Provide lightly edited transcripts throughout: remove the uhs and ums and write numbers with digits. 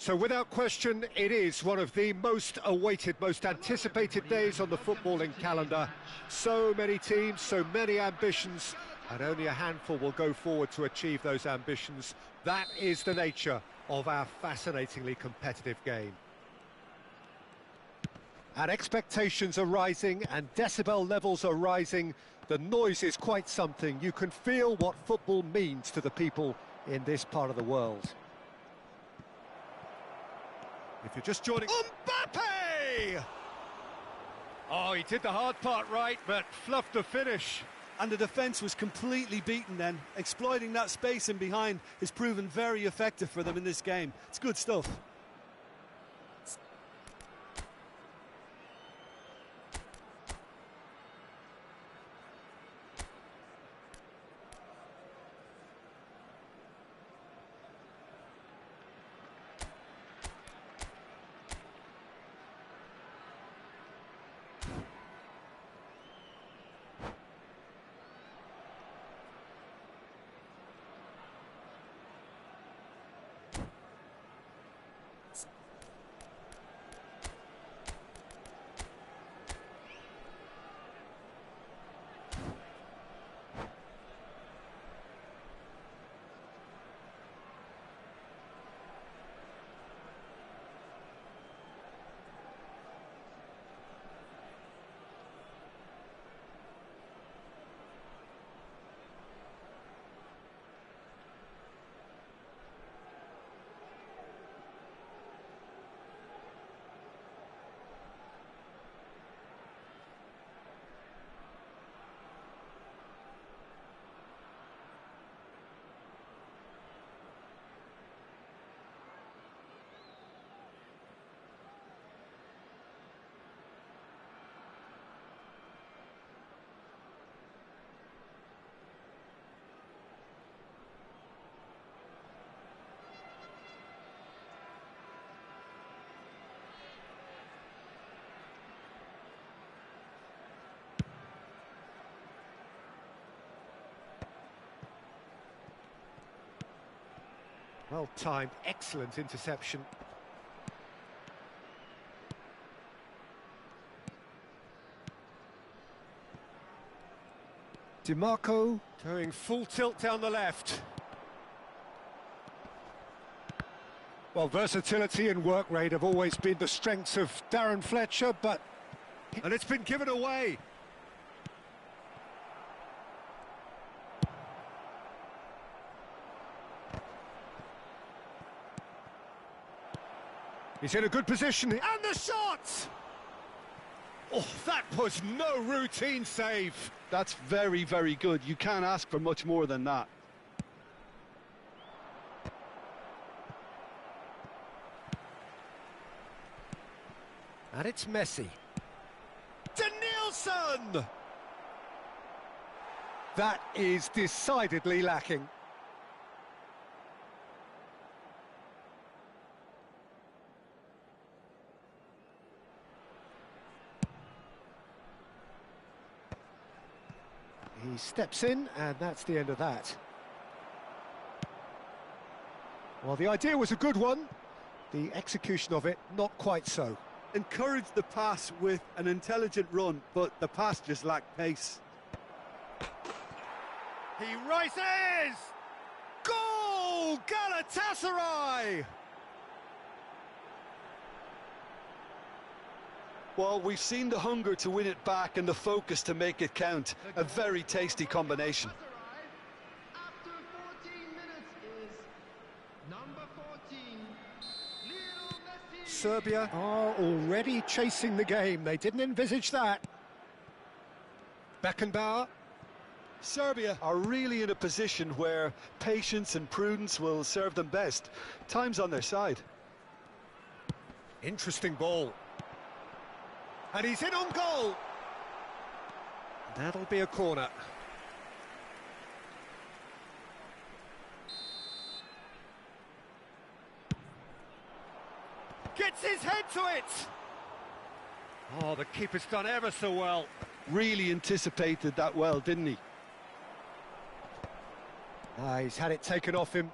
So without question, it is one of the most awaited, most anticipated days on the footballing calendar. So many teams, so many ambitions, and only a handful will go forward to achieve those ambitions. That is the nature of our fascinatingly competitive game. And expectations are rising and decibel levels are rising. The noise is quite something. You can feel what football means to the people in this part of the world. If you're just joining... Mbappe! Oh, he did the hard part right, but fluffed the finish. And the defence was completely beaten then. Exploiting that space in behind has proven very effective for them in this game. It's good stuff. Well timed, excellent interception. DiMarco doing full tilt down the left. Well, versatility and work rate have always been the strengths of Darren Fletcher, but... And it's been given away. He's in a good position, and the shot! Oh, that was no routine save. That's very, very good. You can't ask for much more than that. And it's Messi. Danielson! That is decidedly lacking. He steps in, and that's the end of that. Well, the idea was a good one. The execution of it, not quite so. Encouraged the pass with an intelligent run, but the pass just lacked pace. He rises! Goal! Galatasaray! Well, we've seen the hunger to win it back and the focus to make it count. A very tasty combination. After 14 minutes is number 14, Lionel Messi. Serbia are already chasing the game. They didn't envisage that. Beckenbauer. Serbia are really in a position where patience and prudence will serve them best. Time's on their side. Interesting ball. And he's in on goal. That'll be a corner. Gets his head to it. Oh, the keeper's done ever so well. Really anticipated that well, didn't he? He's had it taken off him.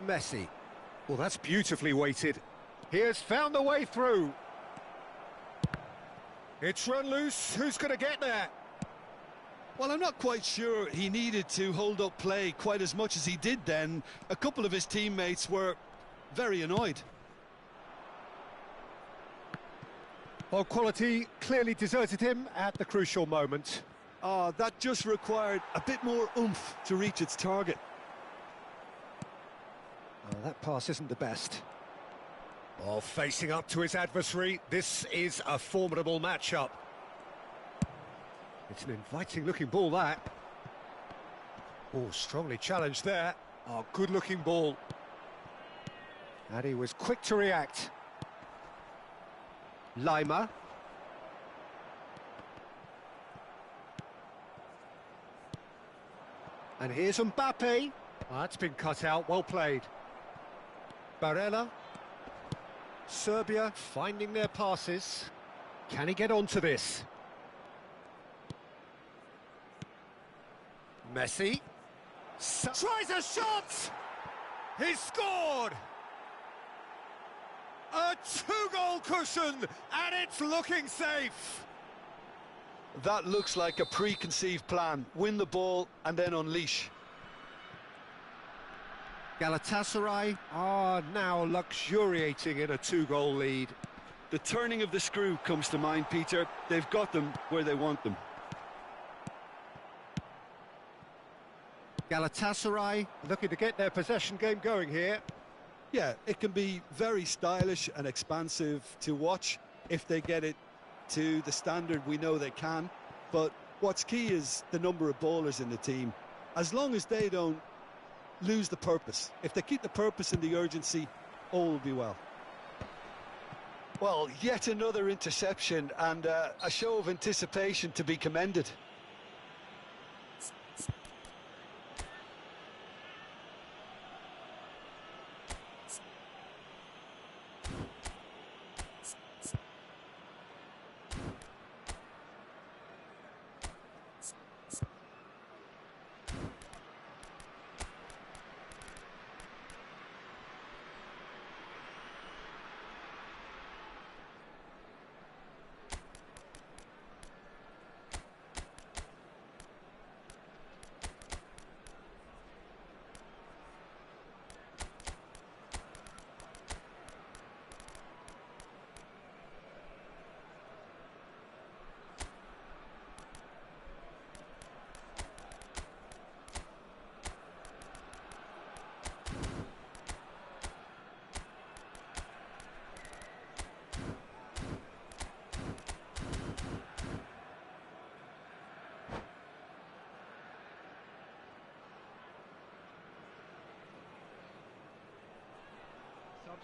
Messi. Well, that's beautifully weighted. He has found the way through. It's run loose. Who's going to get there? Well, I'm not quite sure he needed to hold up play quite as much as he did then. A couple of his teammates were very annoyed. Well, quality clearly deserted him at the crucial moment. That just required a bit more oomph to reach its target. Oh, that pass isn't the best. Oh, facing up to his adversary, this is a formidable matchup. It's an inviting-looking ball, that. Oh, strongly challenged there. Oh, good-looking ball. And he was quick to react. Lima. And here's Mbappe. Oh, that's been cut out, well played. Barella. Serbia finding their passes. Can he get onto this? Messi. Tries a shot! He's scored! A two-goal cushion, and it's looking safe. That looks like a preconceived plan. Win the ball and then unleash. Galatasaray are now luxuriating in a two-goal lead. The turning of the screw comes to mind, Peter. They've got them where they want them. Galatasaray looking to get their possession game going here. Yeah, it can be very stylish and expansive to watch if they get it to the standard we know they can. But what's key is the number of ballers in the team. As long as they don't lose the purpose, if they keep the purpose and the urgency, all will be well. Well, yet another interception and a show of anticipation to be commended.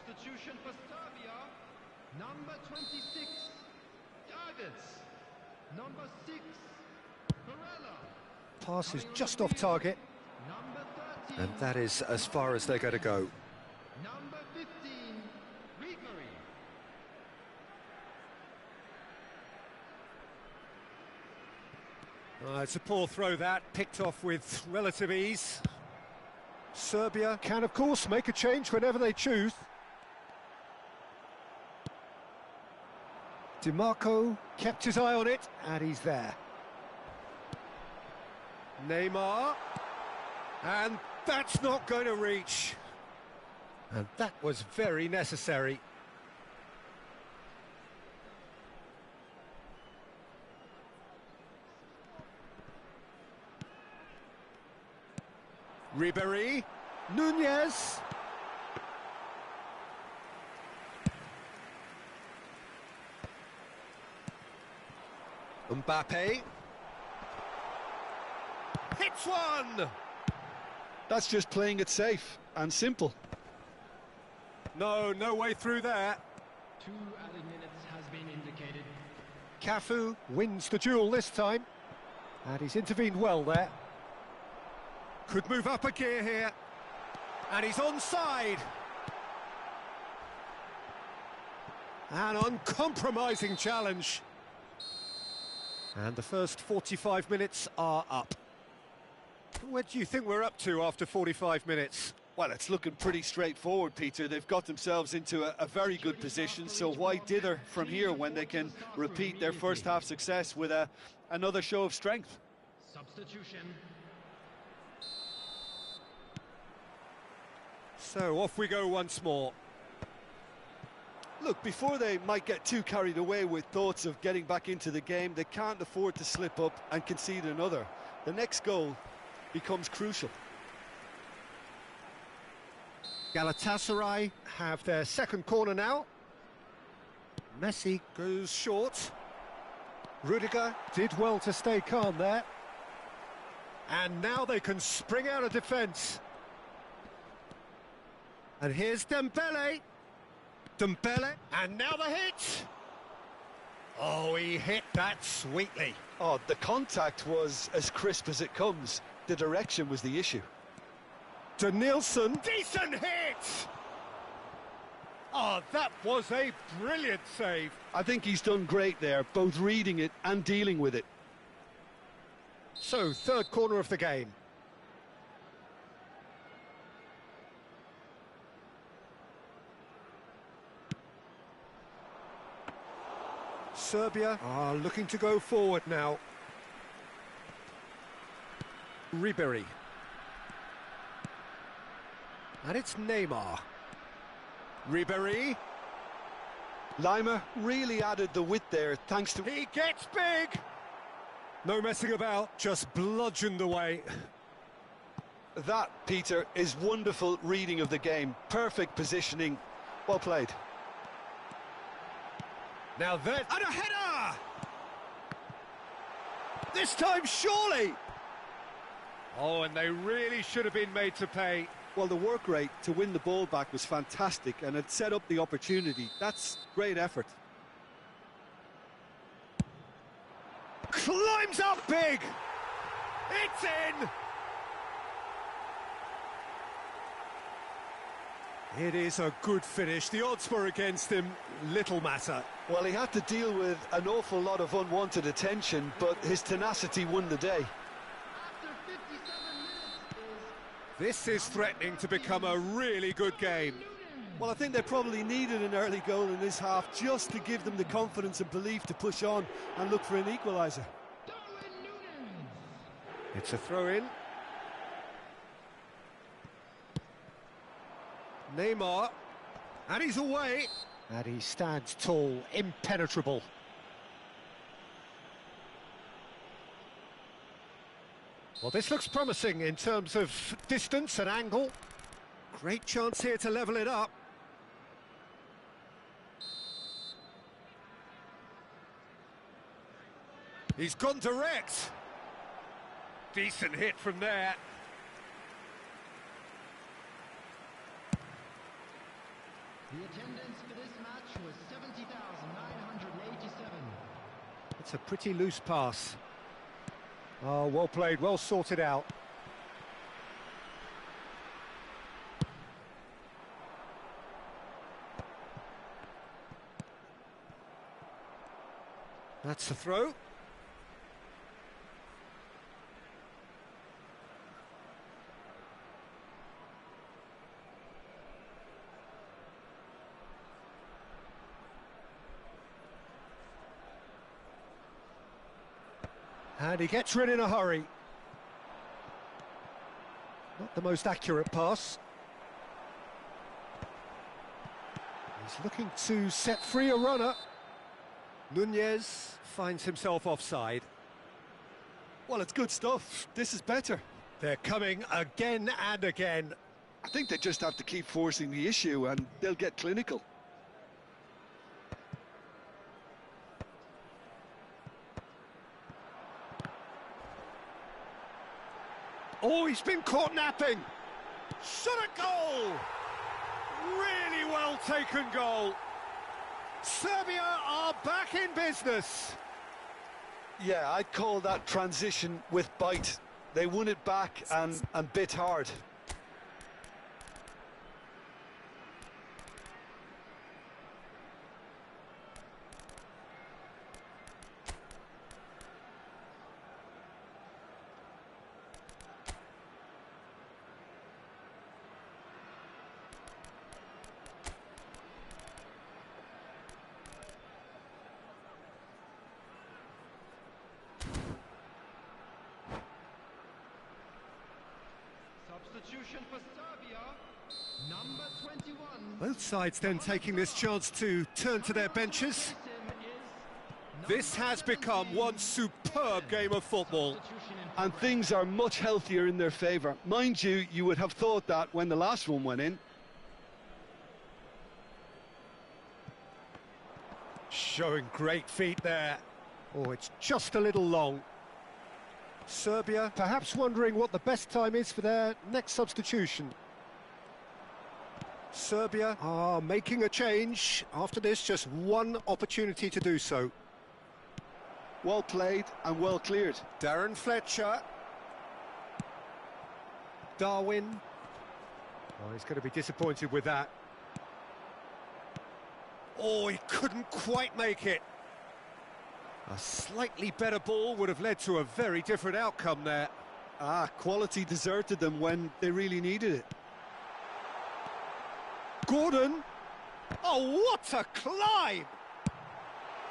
Substitution for Serbia, number 26, Davids, number 6, Barella. Pass is just off target. Number 13, And that is as far as they're going to go. number 15, Ribery. It's a poor throw, that, picked off with relative ease. Serbia can, of course, make a change whenever they choose. DiMarco kept his eye on it, and he's there. Neymar. And that's not going to reach. And that was very necessary. Ribery, Nunez. Mbappe. Hits one! That's just playing it safe and simple. No way through there. 2 added minutes has been indicated. Cafu wins the duel this time, and he's intervened well there. Could move up a gear here, and he's onside. An uncompromising challenge. And the first 45 minutes are up. Where do you think we're up to after 45 minutes? Well, it's looking pretty straightforward, Peter. They've got themselves into a very good position, so why dither from here when they can repeat their first half success with another show of strength? Substitution. So off we go once more. Look, before they might get too carried away with thoughts of getting back into the game, they can't afford to slip up and concede another. The next goal becomes crucial. Galatasaray have their second corner now. Messi goes short. Rudiger did well to stay calm there. And now they can spring out of defence. And here's Dembele. Dembele, and now the hit! Oh, he hit that sweetly. Oh, the contact was as crisp as it comes. The direction was the issue. Denilson, decent hit! Oh, that was a brilliant save. I think he's done great there, both reading it and dealing with it. So, third corner of the game. Serbia are looking to go forward now. Ribery. And it's Neymar. Ribery. Lima really added the width there, thanks to... He gets big! No messing about, just bludgeoned away. That, Peter, is wonderful reading of the game. Perfect positioning. Well played. Now that... And a header! This time, surely! Oh, and they really should have been made to pay. Well, the work rate to win the ball back was fantastic, and it set up the opportunity. That's great effort. Climbs up big! It's in! It is a good finish. The odds were against him. Little matter. Well, he had to deal with an awful lot of unwanted attention, but his tenacity won the day. After 57 minutes This is threatening to become a really good game. Well, I think they probably needed an early goal in this half just to give them the confidence and belief to push on and look for an equaliser. It's a throw-in. Neymar, and he's away. And he stands tall, impenetrable. Well, this looks promising in terms of distance and angle. Great chance here to level it up. He's gone direct. Decent hit from there. The attendance for this match was 70,987. It's a pretty loose pass. Oh, well played, well sorted out. That's the throw. And he gets rid in a hurry. Not the most accurate pass. He's looking to set free a runner. Nunez finds himself offside. Well, it's good stuff. This is better. They're coming again and again. I think they just have to keep forcing the issue and they'll get clinical. Oh, he's been caught napping. Shot a goal! Really well taken goal. Serbia are back in business. Yeah, I'd call that transition with bite. They won it back and bit hard. Substitution for Serbia, number 21. Both sides then taking this chance to turn to their benches. This has become one superb game of football. And things are much healthier in their favour. Mind you, you would have thought that when the last one went in. Showing great feet there. Oh, it's just a little long. Serbia perhaps wondering what the best time is for their next substitution. Serbia are making a change. After this, just one opportunity to do so. Well played and well cleared. Darren Fletcher. Darwin. Oh, he's going to be disappointed with that. Oh, he couldn't quite make it. A slightly better ball would have led to a very different outcome there. Quality deserted them when they really needed it. Gordon. Oh, what a climb!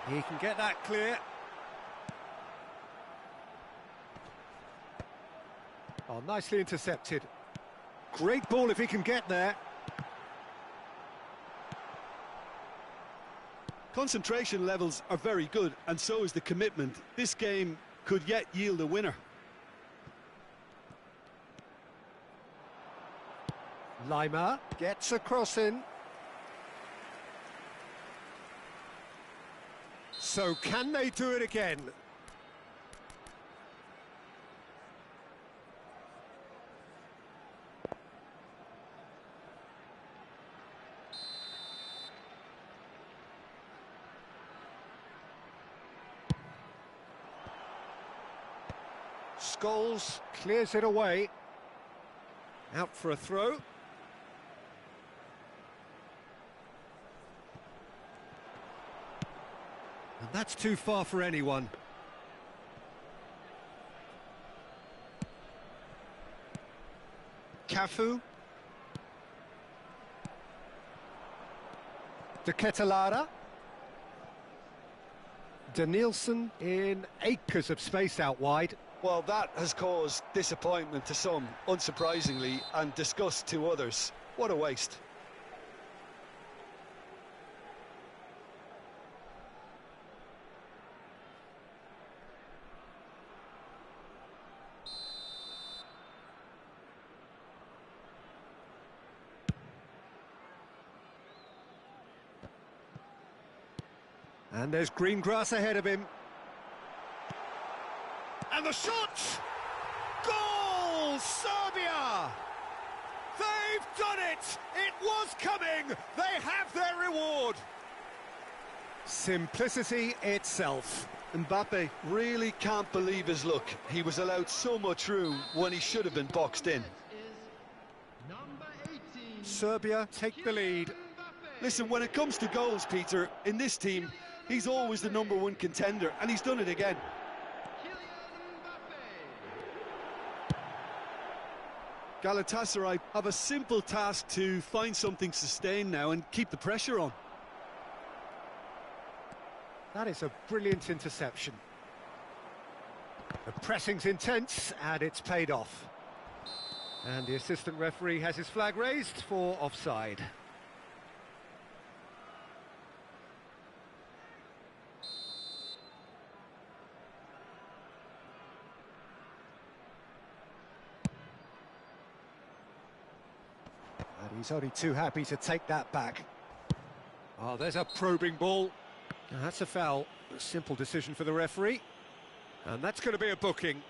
He can get that clear. Oh, nicely intercepted. Great ball if he can get there. Concentration levels are very good, and so is the commitment. This game could yet yield a winner. Lima gets a cross in. So can they do it again? Scholes clears it away. Out for a throw. And that's too far for anyone. Cafu. De Ketelara. Danielson in acres of space out wide. Well, that has caused disappointment to some, unsurprisingly, and disgust to others. What a waste. And there's green grass ahead of him. And the shot! Goal! Serbia! They've done it! It was coming! They have their reward! Simplicity itself. Mbappe really can't believe his luck. He was allowed so much room when he should have been boxed in. Number 18. Serbia take the lead. Listen, when it comes to goals, Peter, in this team, he's always the #1 contender, and he's done it again. Galatasaray have a simple task to find something sustained now and keep the pressure on. That is a brilliant interception. The pressing's intense, and it's paid off. And the assistant referee has his flag raised for offside. And he's only too happy to take that back. Oh, there's a probing ball. Now, that's a foul. A simple decision for the referee. And that's going to be a booking.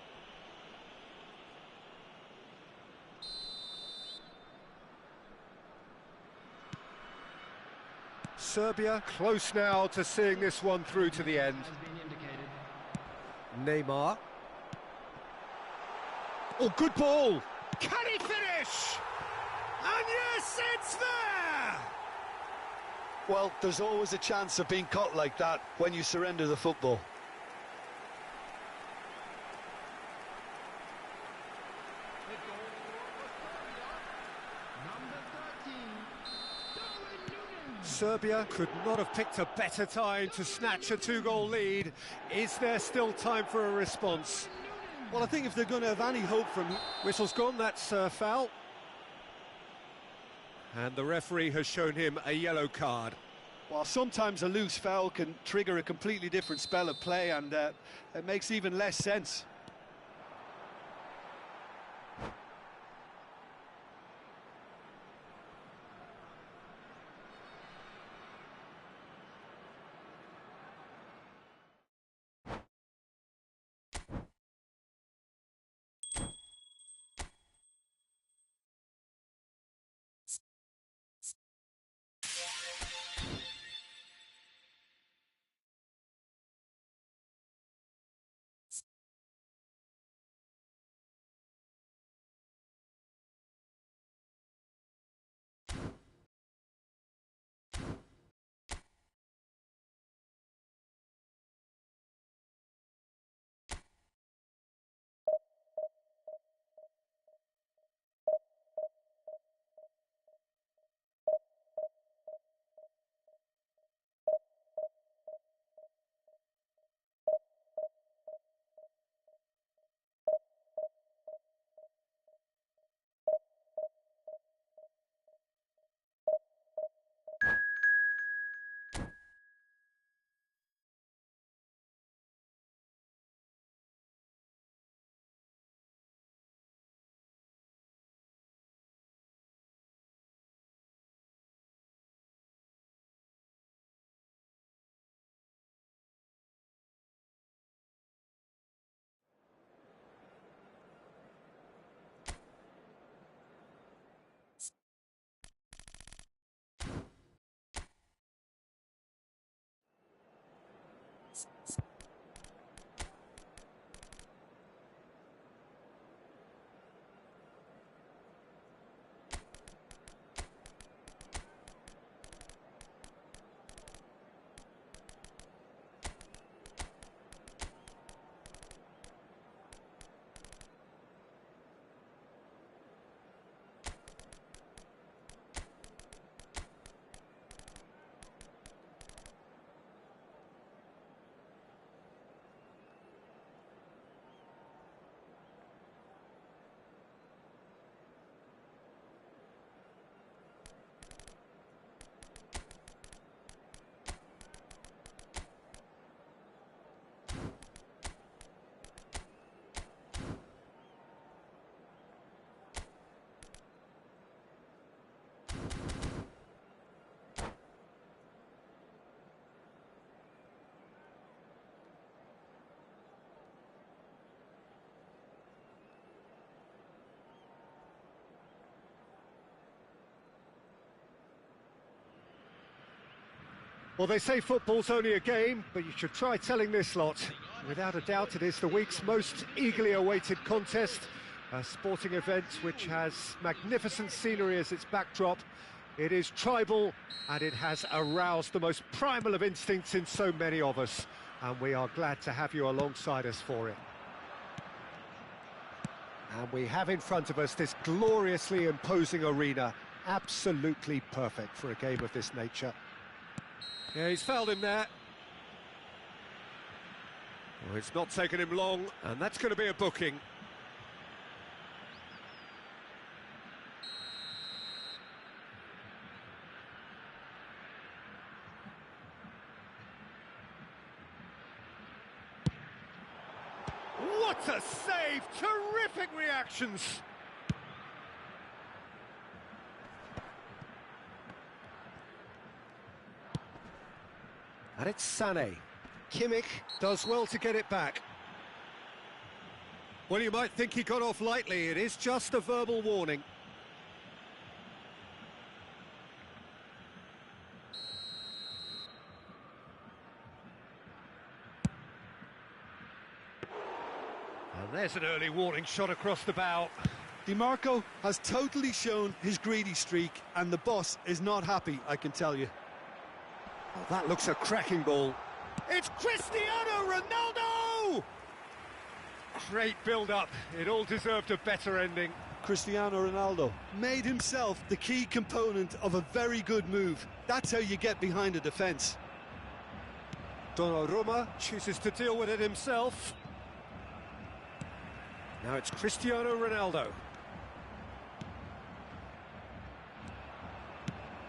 Serbia close now to seeing this one through to the end. Has been indicated. Neymar. Oh, good ball! Can he finish? And yes, it's there! Well, there's always a chance of being caught like that when you surrender the football. Number 13, Darwin Núñez. Serbia could not have picked a better time to snatch a two-goal lead. Is there still time for a response? Well, I think if they're going to have any hope from... Whistle's gone, that's foul. And the referee has shown him a yellow card. Well, sometimes a loose foul can trigger a completely different spell of play, and it makes even less sense. Well, they say football's only a game, but you should try telling this lot. Without a doubt, it is the week's most eagerly awaited contest, a sporting event which has magnificent scenery as its backdrop. It is tribal, and it has aroused the most primal of instincts in so many of us, and we are glad to have you alongside us for it. And we have in front of us this gloriously imposing arena, absolutely perfect for a game of this nature. Yeah, he's fouled him there. Well, it's not taken him long, and that's going to be a booking. What a save! Terrific reactions! And it's Sané. Kimmich does well to get it back. Well, you might think he got off lightly. It is just a verbal warning. There's an early warning shot across the bow. DiMarco has totally shown his greedy streak, and the boss is not happy, I can tell you. Oh, that looks a cracking ball. It's Cristiano Ronaldo! Great build-up. It all deserved a better ending. Cristiano Ronaldo made himself the key component of a very good move. That's how you get behind a defence. Donnarumma chooses to deal with it himself. Now it's Cristiano Ronaldo.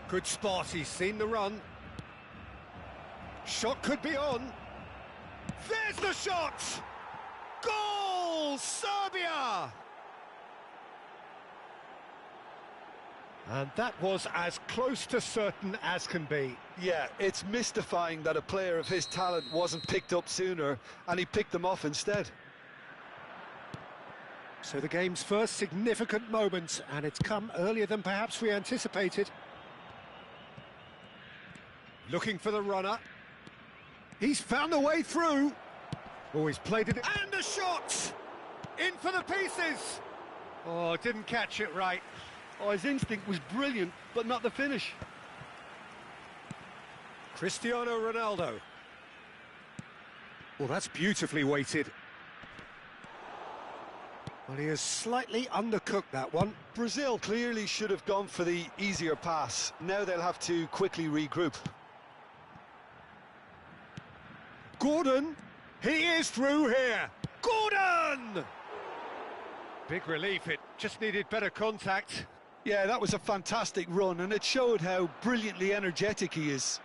Good spot, he's seen the run. Shot could be on. There's the shot! Goal! Serbia! And that was as close to certain as can be. Yeah, it's mystifying that a player of his talent wasn't picked up sooner, and he picked them off instead. So the game's first significant moment, and it's come earlier than perhaps we anticipated. Looking for the runner. He's found the way through. Oh, he's played it. And a shot! In for the pieces! Oh, didn't catch it right. Oh, his instinct was brilliant, but not the finish. Cristiano Ronaldo. Well, that's beautifully weighted. Well, he has slightly undercooked that one. Brazil clearly should have gone for the easier pass. Now they'll have to quickly regroup. Gordon, he is through here. Gordon! Big relief, it just needed better contact. Yeah, that was a fantastic run, and it showed how brilliantly energetic he is.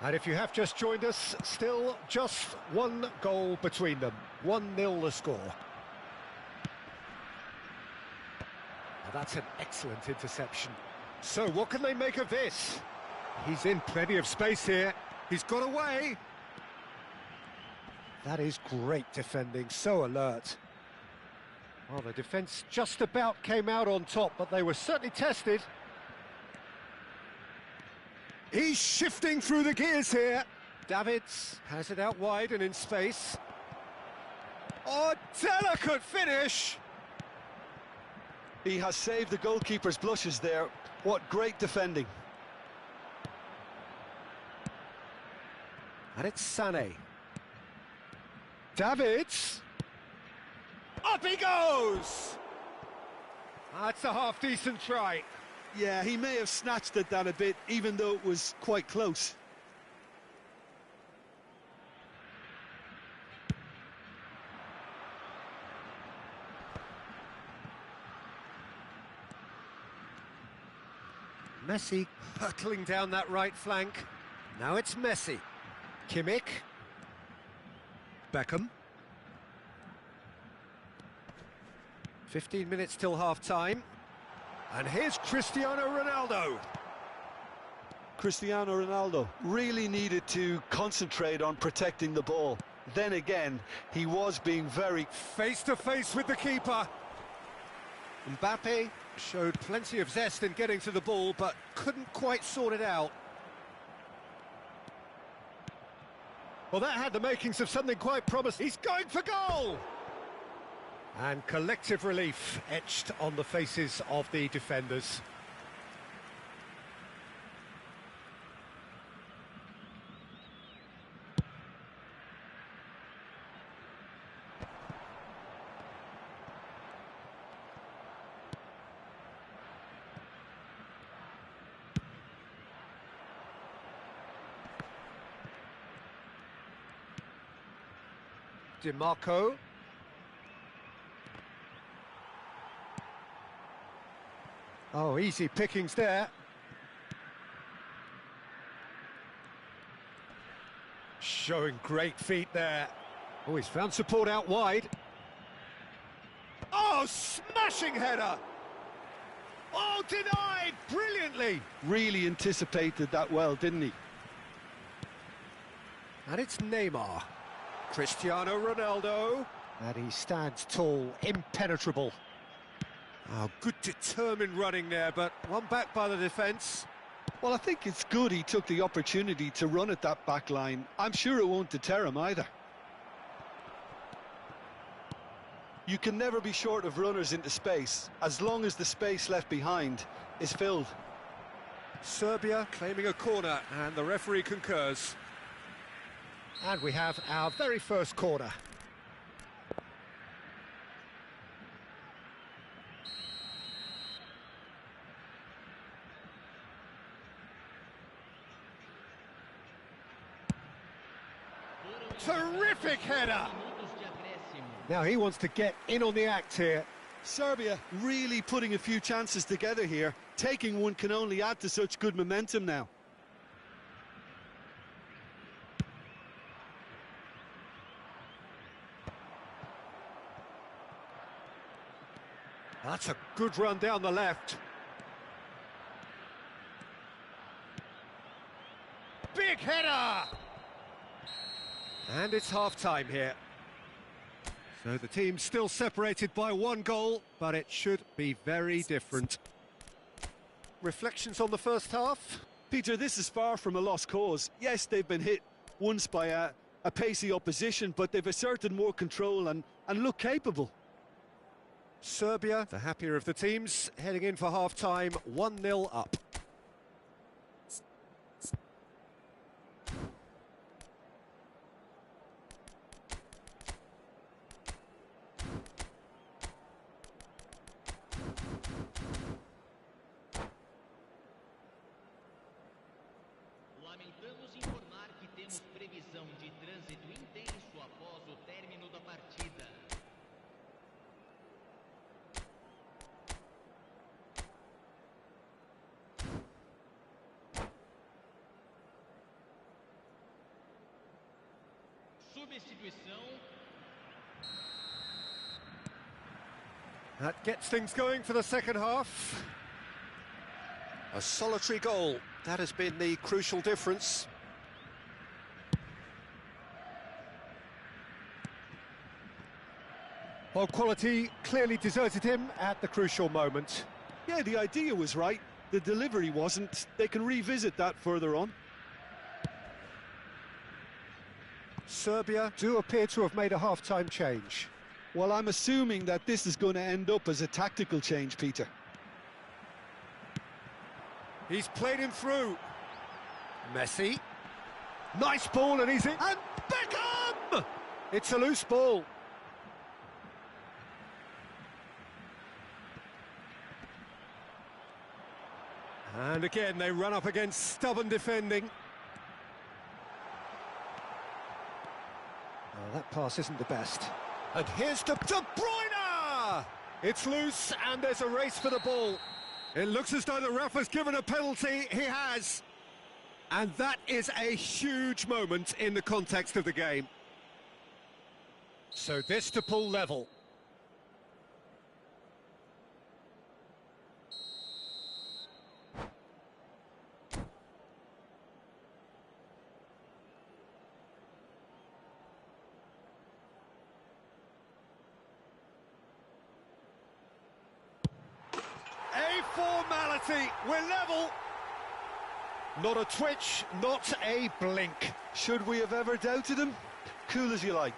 And if you have just joined us, still just one goal between them. 1-0 the score. Now that's an excellent interception. So what can they make of this? He's in plenty of space here. He's got away. That is great defending, so alert. Well, the defence just about came out on top, but they were certainly tested. He's shifting through the gears here. Davids has it out wide and in space. Oh, delicate finish! He has saved the goalkeeper's blushes there. What great defending. And it's Sané. Davids! Up he goes! That's a half-decent try. Yeah, he may have snatched at that a bit, even though it was quite close. Messi hurtling down that right flank. Now it's Messi. Kimmich. Beckham. 15 minutes till half-time. And here's Cristiano Ronaldo. Cristiano Ronaldo really needed to concentrate on protecting the ball. Then again, he was being very face-to-face with the keeper. Mbappe showed plenty of zest in getting to the ball, but couldn't quite sort it out. Well, that had the makings of something quite promising. He's going for goal! And collective relief etched on the faces of the defenders. DiMarco. Oh, easy pickings there. Showing great feet there. Oh, he's found support out wide. Oh, smashing header! Oh, denied brilliantly! really anticipated that well, didn't he? And it's Neymar. Cristiano Ronaldo. And he stands tall, impenetrable. Oh, good determined running there, but one back by the defence. Well, I think it's good he took the opportunity to run at that back line. I'm sure it won't deter him either. You can never be short of runners into space, as long as the space left behind is filled. Serbia claiming a corner, and the referee concurs. And we have our very first corner. Terrific header! Now he wants to get in on the act here. Serbia really putting a few chances together here. Taking one can only add to such good momentum now. That's a good run down the left. Big header! And it's half-time here. So the team's still separated by one goal, but it should be very different. Reflections on the first half? Peter, this is far from a lost cause. Yes, they've been hit once by a pacey opposition, but they've asserted more control and look capable. Serbia, the happier of the teams, heading in for half-time, 1-0 up. Lamentamos informar que temos previsão de trânsito intenso após o término da partida. Substituição. That gets things going for the second half. A solitary goal, that has been the crucial difference. Well, quality clearly deserted him at the crucial moment. Yeah, the idea was right, the delivery wasn't. They can revisit that further on. Serbia do appear to have made a half-time change. Well, I'm assuming that this is going to end up as a tactical change, Peter. He's played him through. Messi. Nice ball, and he's in. And Beckham! It's a loose ball. And again, they run up against stubborn defending. Oh, that pass isn't the best. And here's De Bruyne! It's loose, and there's a race for the ball. It looks as though the ref has given a penalty. He has. And that is a huge moment in the context of the game. So this to pull level. A formality, we're level. Not a twitch, not a blink. Should we have ever doubted him? Cool as you like.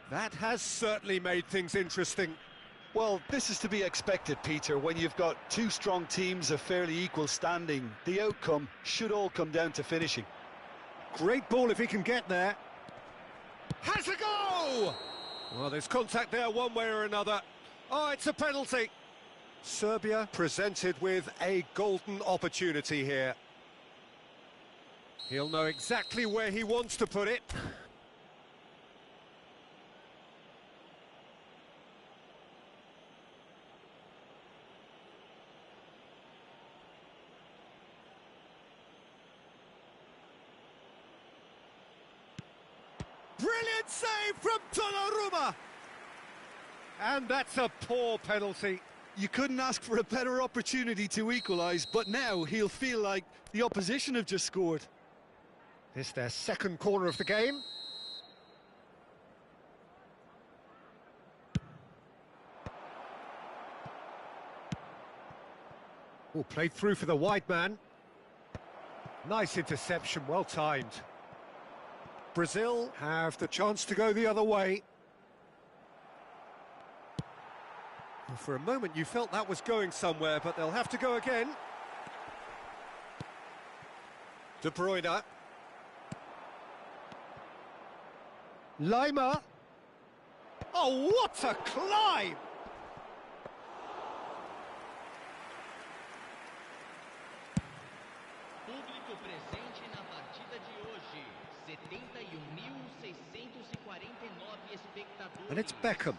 That has certainly made things interesting. Well, this is to be expected, Peter. When you've got two strong teams of fairly equal standing, the outcome should all come down to finishing. Great ball if he can get there. Has a go! Well, there's contact there one way or another. Oh, it's a penalty. Serbia presented with a golden opportunity here. He'll know exactly where he wants to put it. Brilliant save from Donnarumma! And that's a poor penalty. You couldn't ask for a better opportunity to equalise, but now he'll feel like the opposition have just scored. This their second corner of the game. Oh, played through for the wide man. Nice interception, well timed. Brazil have the chance to go the other way. Well, for a moment you felt that was going somewhere, but they'll have to go again. De Bruyne. Lima. Oh, what a climb! Público presente na partida de hoje. 71.649 espectadores. And it's Beckham.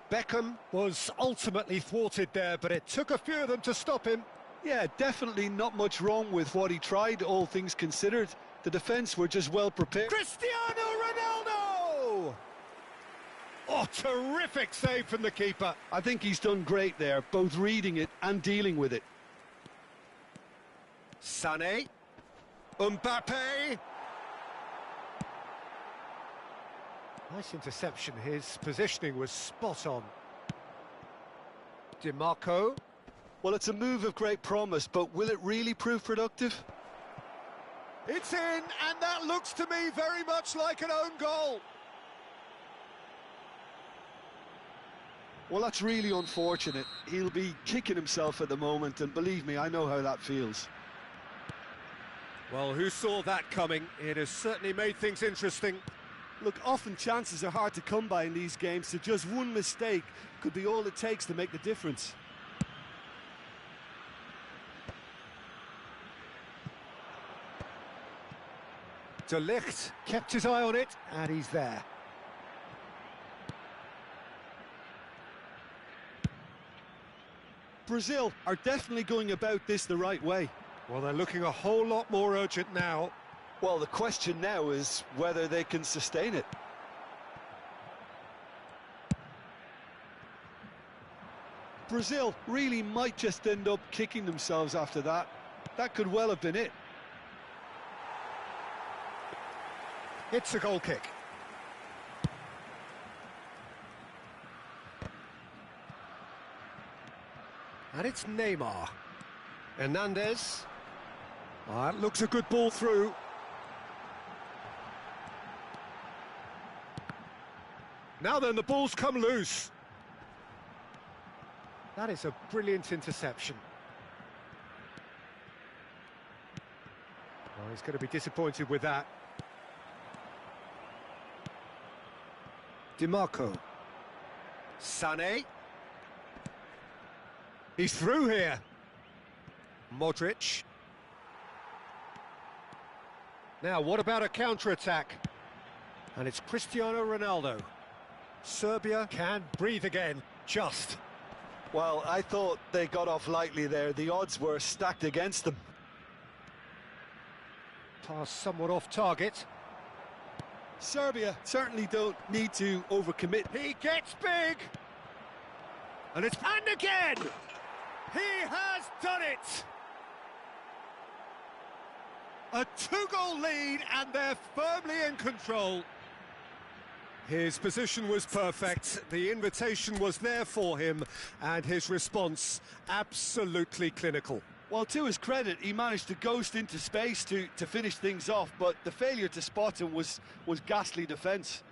Beckham was ultimately thwarted there, but it took a few of them to stop him. Yeah, definitely not much wrong with what he tried, all things considered. The defence were just well prepared. Cristiano Ronaldo! Oh, terrific save from the keeper. I think he's done great there, both reading it and dealing with it. Sané. Mbappe. Nice interception. His positioning was spot on. DiMarco. Well, it's a move of great promise, but will it really prove productive? It's in, and that looks to me very much like an own goal. Well, that's really unfortunate. He'll be kicking himself at the moment, and believe me, I know how that feels. Well, who saw that coming? It has certainly made things interesting. Look, often chances are hard to come by in these games, so just one mistake could be all it takes to make the difference. De Ligt kept his eye on it, and he's there. Brazil are definitely going about this the right way. Well, they're looking a whole lot more urgent now. Well, the question now is whether they can sustain it. Brazil really might just end up kicking themselves after that. That could well have been it. It's a goal kick. And it's Neymar. Hernandez. That looks a good ball through. Now then, the ball's come loose. That is a brilliant interception. Oh, he's going to be disappointed with that. DiMarco. Sané. He's through here. Modric. Now, what about a counter-attack? And it's Cristiano Ronaldo. Serbia can breathe again, just. Well, I thought they got off lightly there. The odds were stacked against them. Pass somewhat off target. Serbia certainly don't need to overcommit. He gets big! And it's... And again! He has done it! A two-goal lead, and they're firmly in control. His position was perfect, the invitation was there for him, and his response absolutely clinical. Well, to his credit, he managed to ghost into space to finish things off, but the failure to spot him was ghastly defence.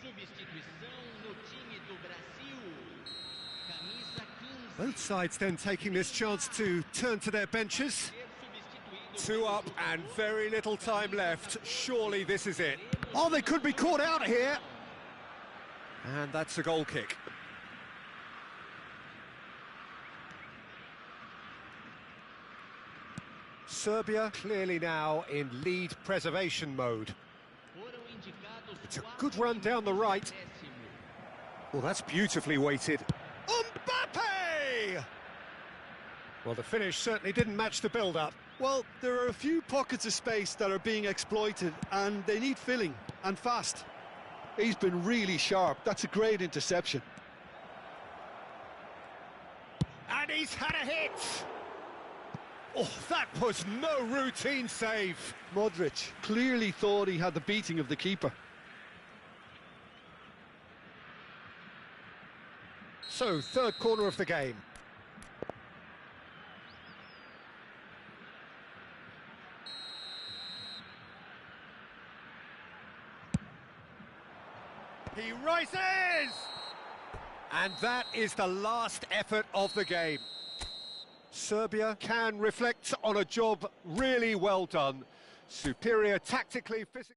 Substituição no time do Brasil. Camisa 15. Both sides then taking this chance to turn to their benches. Ser substituído Two up and very little time left. Surely this is it. Oh, they could be caught out here. And that's a goal kick. Serbia clearly now in lead preservation mode. foram indicados It's a 4 good run down the right. acréscimo. Well, that's beautifully weighted. Mbappe! Well, the finish certainly didn't match the build-up. Well, there are a few pockets of space that are being exploited, and they need filling, and fast. He's been really sharp. That's a great interception. And he's had a hit! Oh, that was no routine save. Modric clearly thought he had the beating of the keeper. So, third corner of the game. He rises! And that is the last effort of the game. Serbia can reflect on a job really well done. Superior tactically, physically.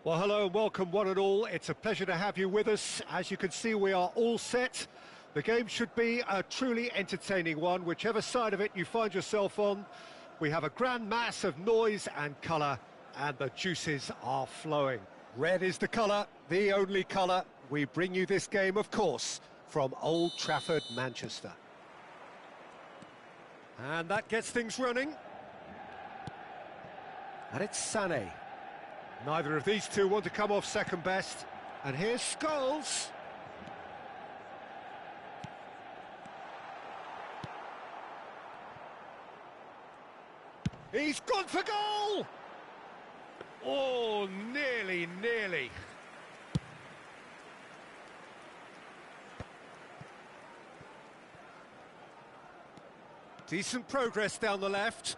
Well, hello and welcome one and all. It's a pleasure to have you with us. As you can see, we are all set. The game should be a truly entertaining one, whichever side of it you find yourself on. We have a grand mass of noise and colour, and the juices are flowing. Red is the colour, the only colour. We bring you this game, of course, from Old Trafford, Manchester. And that gets things running. And it's Sané. Neither of these two want to come off second best. And here's Scholes. He's gone for goal! Oh, nearly, nearly. Decent progress down the left.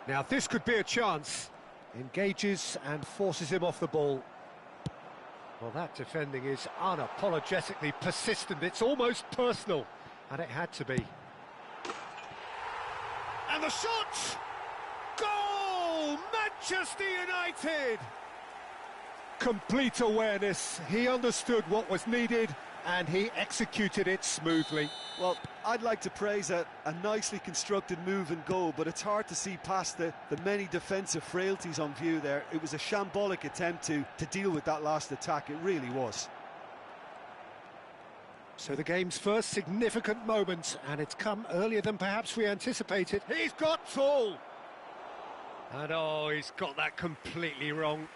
Now this could be a chance. Engages and forces him off the ball. Well, that defending is unapologetically persistent. It's almost personal, and it had to be. And the shot! Goal! Manchester United! Complete awareness. He understood what was needed, and he executed it smoothly. Well, I'd like to praise a nicely constructed move and goal, but it's hard to see past the many defensive frailties on view there. It was a shambolic attempt to deal with that last attack, it really was. So the game's first significant moment, and it's come earlier than perhaps we anticipated. He's got tall! And oh, he's got that completely wrong.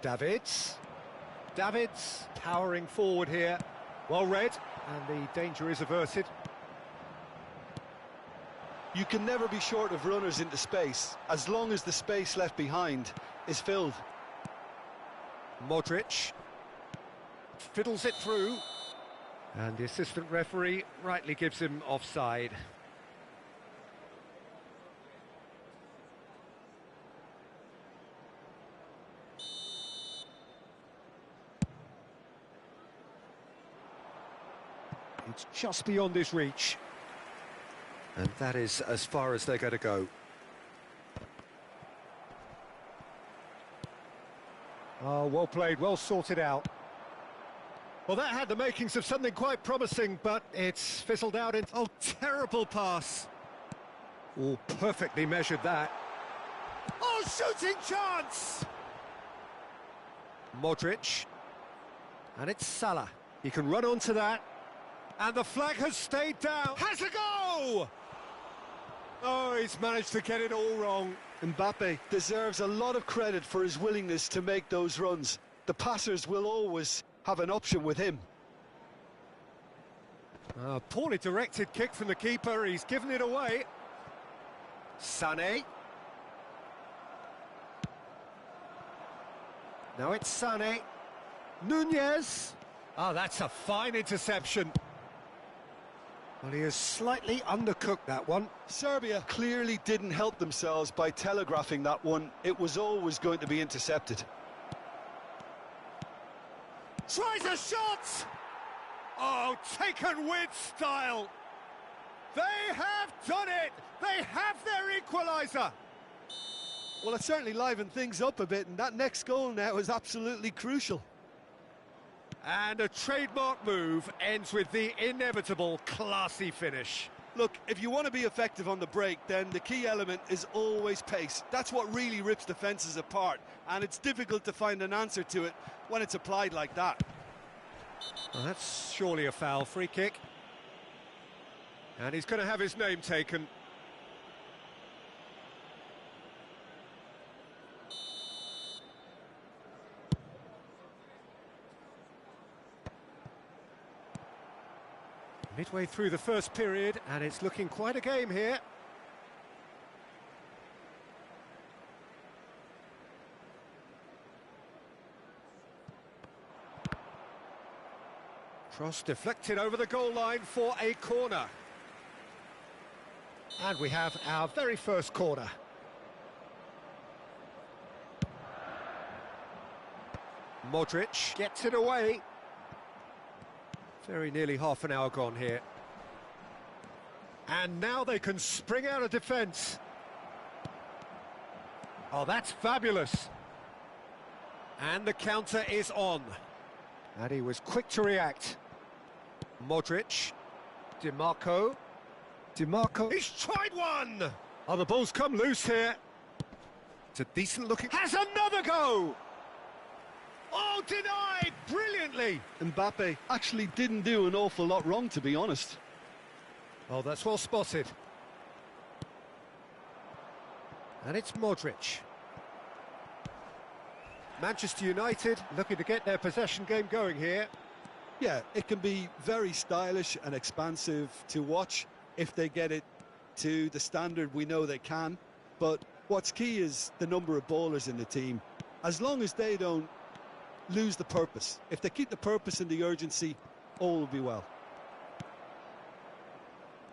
Davids powering forward here. Well read, and the danger is averted. You can never be short of runners into space, as long as the space left behind is filled. Modric fiddles it through, and the assistant referee rightly gives him offside. It's just beyond his reach. And that is as far as they're going to go. Oh, well played, well sorted out. Well, that had the makings of something quite promising, but it's fizzled out in... Oh, terrible pass. Oh, perfectly measured that. Oh, shooting chance! Modric. And it's Salah. He can run onto that. And the flag has stayed down. Has a go! Oh, he's managed to get it all wrong. Mbappe deserves a lot of credit for his willingness to make those runs. The passers will always have an option with him. Poorly directed kick from the keeper. He's given it away. Sané. Now it's Sané. Nunez. Oh, that's a fine interception. Well, he has slightly undercooked that one. Serbia clearly didn't help themselves by telegraphing that one. It was always going to be intercepted. Tries a shot! Oh, taken with style! They have done it! They have their equaliser! Well, it certainly livened things up a bit, and that next goal now is absolutely crucial. And a trademark move ends with the inevitable classy finish. Look, if you want to be effective on the break, then the key element is always pace. That's what really rips defences apart, and it's difficult to find an answer to it when it's applied like that. Well, that's surely a foul. Free kick. And he's going to have his name taken. Midway through the first period, and it's looking quite a game here. Cross deflected over the goal line for a corner. And we have our very first corner. Modric gets it away. Very nearly half an hour gone here. And now they can spring out of defence. Oh, that's fabulous. And the counter is on. And he was quick to react. Modric. DiMarco. DiMarco. He's tried one! Oh, the ball's come loose here. It's a decent looking... Has another go! Oh, denied brilliantly! Mbappe actually didn't do an awful lot wrong, to be honest. Oh, that's well spotted. And it's Modric. Manchester United looking to get their possession game going here. Yeah, it can be very stylish and expansive to watch if they get it to the standard we know they can. But what's key is the number of ballers in the team. As long as they don't lose the purpose, if they keep the purpose and the urgency, all will be well.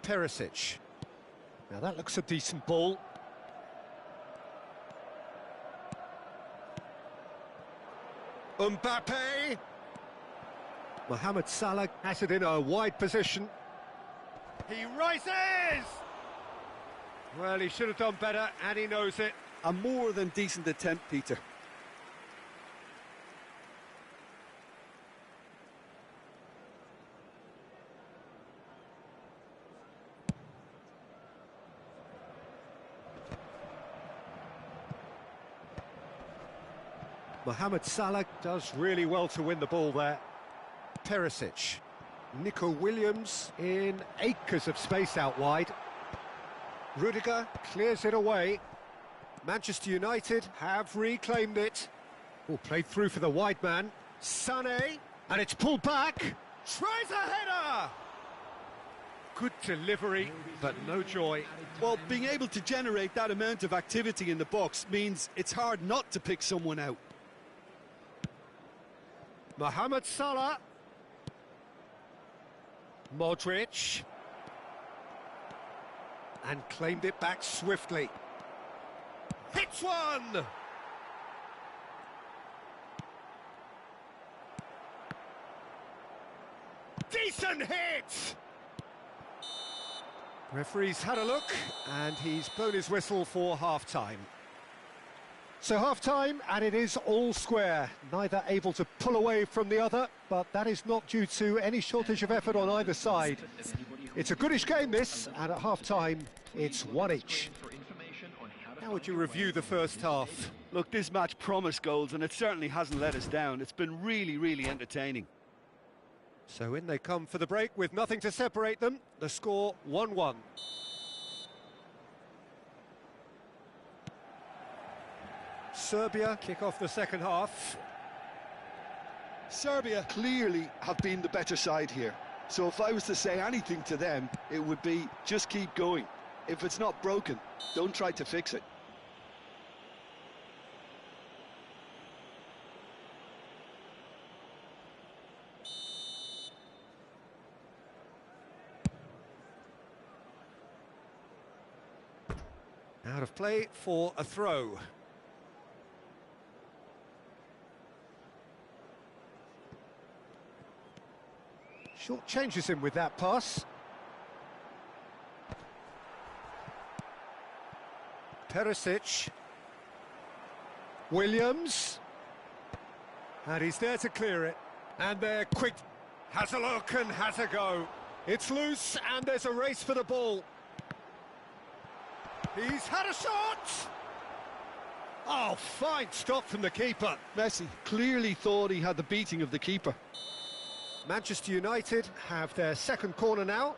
Perisic. Now that looks a decent ball. Mbappe. Mohamed Salah has it in a wide position. He rises! Well, he should have done better, and he knows it. A more than decent attempt, Peter. Mohamed Salah does really well to win the ball there. Perisic. Nico Williams in acres of space out wide. Rudiger clears it away. Manchester United have reclaimed it. Oh, played through for the wide man. Sané, and it's pulled back. Tries a header! Good delivery, but no joy. Well, being able to generate that amount of activity in the box means it's hard not to pick someone out. Mohamed Salah. Modric. And claimed it back swiftly. Hits one! Decent hit! Referee's had a look, and he's blown his whistle for half-time. So half-time, and it is all square. Neither able to pull away from the other, but that is not due to any shortage of effort on either side. It's a goodish game, this, and at half-time, it's one each. How would you review the first half? Look, this match promised goals, and it certainly hasn't let us down. It's been really, really entertaining. So in they come for the break with nothing to separate them. The score 1-1. Serbia kick off the second half. Serbia clearly have been the better side here. So if I was to say anything to them, it would be just keep going. If it's not broken, don't try to fix it. Out of play for a throw. Short changes him with that pass. Perisic. Williams. And he's there to clear it. And they're quick. Has a look and has a go. It's loose and there's a race for the ball. He's had a shot! Oh, fine stop from the keeper. Messi clearly thought he had the beating of the keeper. Manchester United have their second corner now.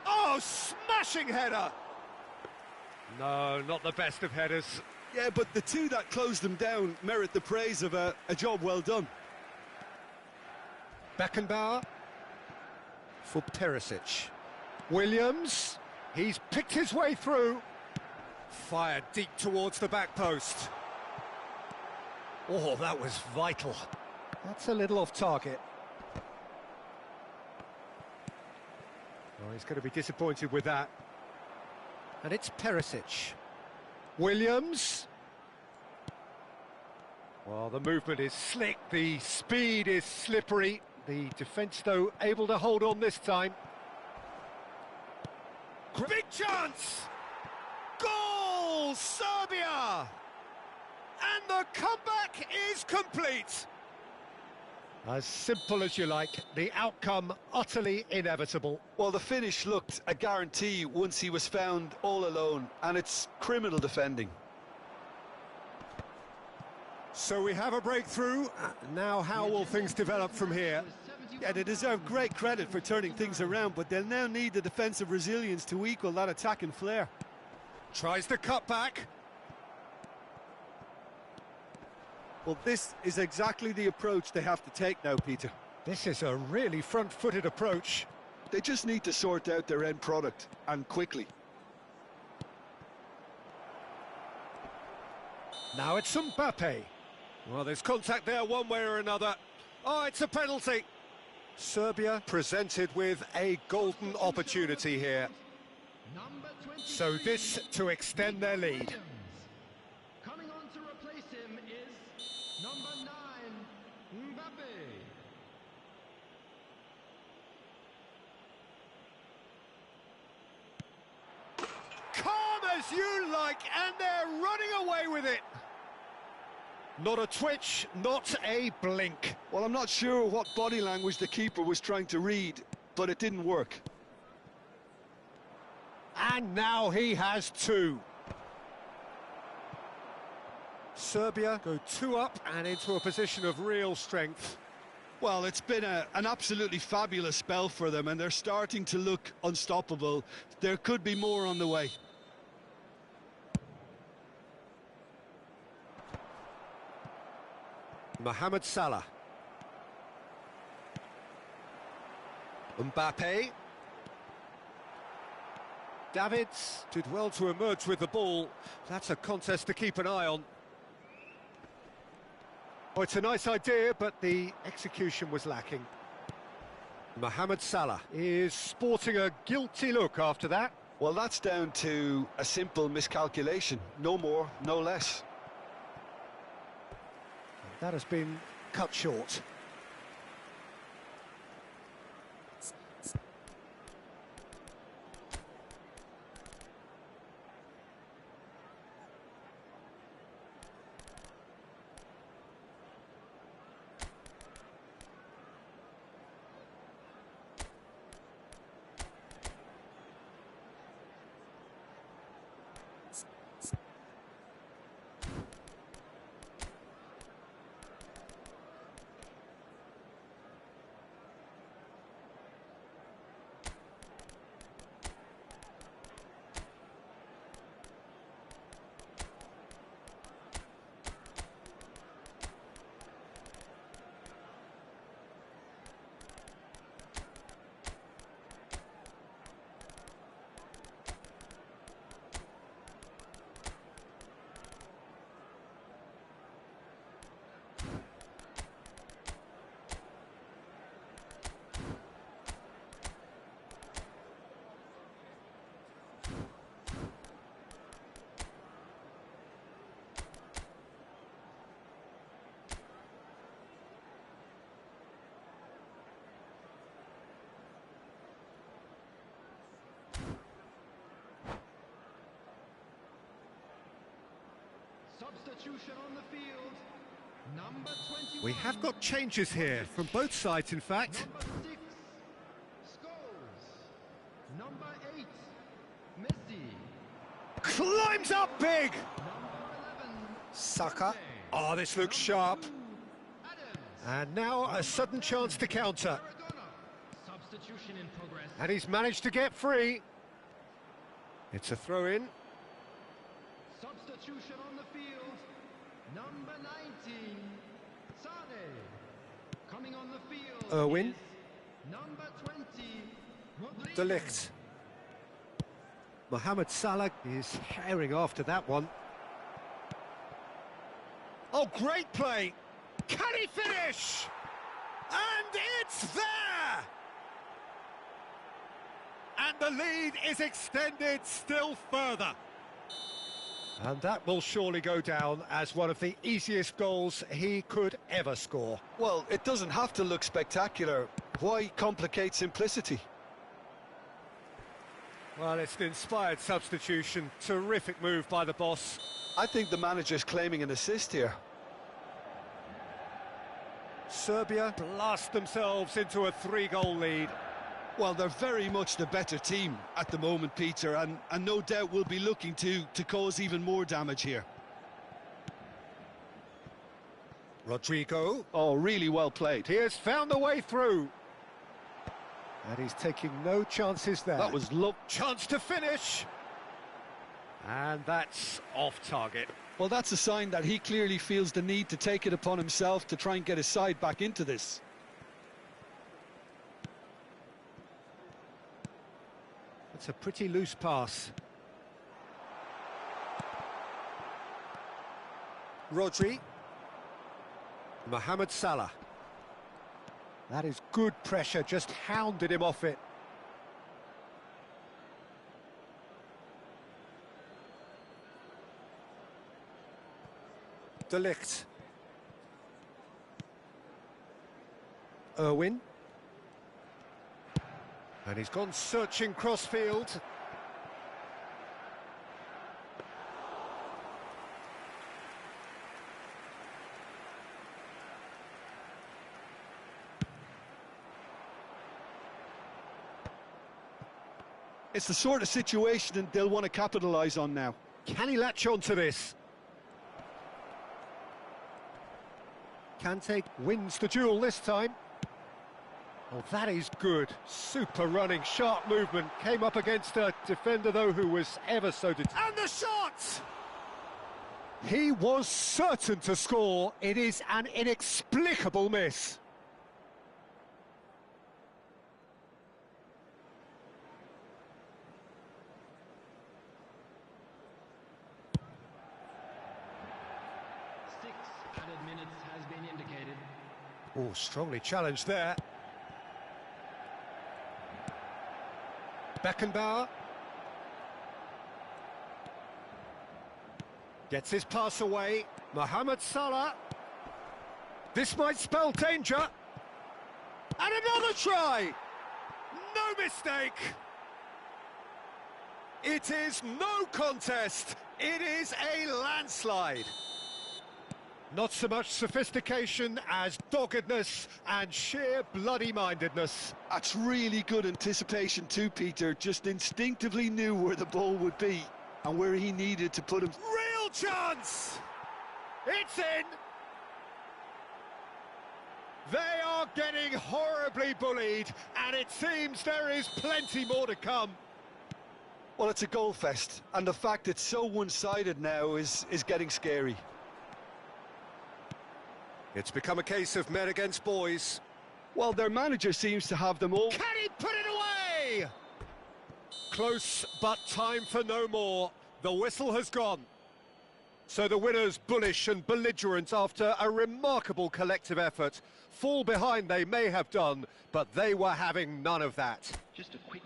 Oh, smashing header! No, not the best of headers. Yeah, but the two that closed them down merit the praise of a job well done. Beckenbauer for Perisic. Williams, he's picked his way through. Fired deep towards the back post. Oh, that was vital. That's a little off target. Oh, he's going to be disappointed with that. And it's Perisic. Williams. Well, the movement is slick, the speed is slippery. The defence, though, able to hold on this time. Big chance! Goal, Serbia! And the comeback is complete. As simple as you like, the outcome utterly inevitable. Well, the finish looked a guarantee once he was found all alone, and it's criminal defending. So we have a breakthrough. Now how will things develop from here? Yeah, they deserve great credit for turning things around, but they'll now need the defensive resilience to equal that attacking flair. Tries the cutback. Well, this is exactly the approach they have to take now, Peter. This is a really front-footed approach. They just need to sort out their end product, and quickly. Now it's Mbappe. Well, there's contact there one way or another. Oh, it's a penalty. Serbia presented with a golden opportunity here. So this to extend their lead. Coming on to replace him is number 9, Mbappe. Calm as you like, and they're running away with it. Not a twitch, not a blink. Well, I'm not sure what body language the keeper was trying to read, but it didn't work. And now he has 2. Serbia go 2 up and into a position of real strength. Well, it's been an absolutely fabulous spell for them, and they're starting to look unstoppable. There could be more on the way. Mohamed Salah. Mbappe. Davids did well to emerge with the ball. That's a contest to keep an eye on. Oh, it's a nice idea, but the execution was lacking. Mohamed Salah is sporting a guilty look after that. Well, that's down to a simple miscalculation. No more, no less. That has been cut short. Substitution on the field. Number 21. We have got changes here from both sides, in fact. Number 6, Scholes. Number 8, Messi. Climbs up big. Number 11, Saka. Oh, this looks sharp. Adams. And now a sudden chance to counter. Maradona. Substitution in progress. And he's managed to get free. It's a throw-in. Substitution on the field. Number 19, Sane. Coming on the field. Irwin. is number 20, Rodriguez. De Ligt. Mohamed Salah is herring after that one. Oh, great play! Can he finish? And it's there! And the lead is extended still further. And that will surely go down as one of the easiest goals he could ever score. Well, it doesn't have to look spectacular. Why complicate simplicity? Well, it's an inspired substitution. Terrific move by the boss. I think the manager's claiming an assist here. Serbia blast themselves into a 3-goal lead. Well, they're very much the better team at the moment, Peter, and no doubt will be looking to cause even more damage here. Rodrigo. Oh, really well played. He has found a way through. And he's taking no chances there. That was chance to finish. And that's off target. Well, that's a sign that he clearly feels the need to take it upon himself to try and get his side back into this. It's a pretty loose pass. Rodri. Mohamed Salah. That is good pressure, just hounded him off it. De Ligt. Irwin. And he's gone searching crossfield. It's the sort of situation that they'll want to capitalise on now. Can he latch on to this? Kante wins the duel this time. Oh, that is good. Super running, sharp movement. Came up against a defender, though, who was ever so determined. And the shot! He was certain to score. It is an inexplicable miss. Oh, strongly challenged there. Beckenbauer. Gets his pass away. Mohamed Salah. This might spell danger. And another try! No mistake! It is no contest. It is a landslide. Not so much sophistication as doggedness and sheer bloody-mindedness. That's really good anticipation too, Peter. Just instinctively knew where the ball would be and where he needed to put him. Real chance! It's in! They are getting horribly bullied, and it seems there is plenty more to come. Well, it's a goal fest, and the fact it's so one-sided now is getting scary. It's become a case of men against boys. Well, their manager seems to have them all. Can he put it away? Close, but time for no more. The whistle has gone. So the winners, bullish and belligerent after a remarkable collective effort. Fall behind they may have done, but they were having none of that. Just a quick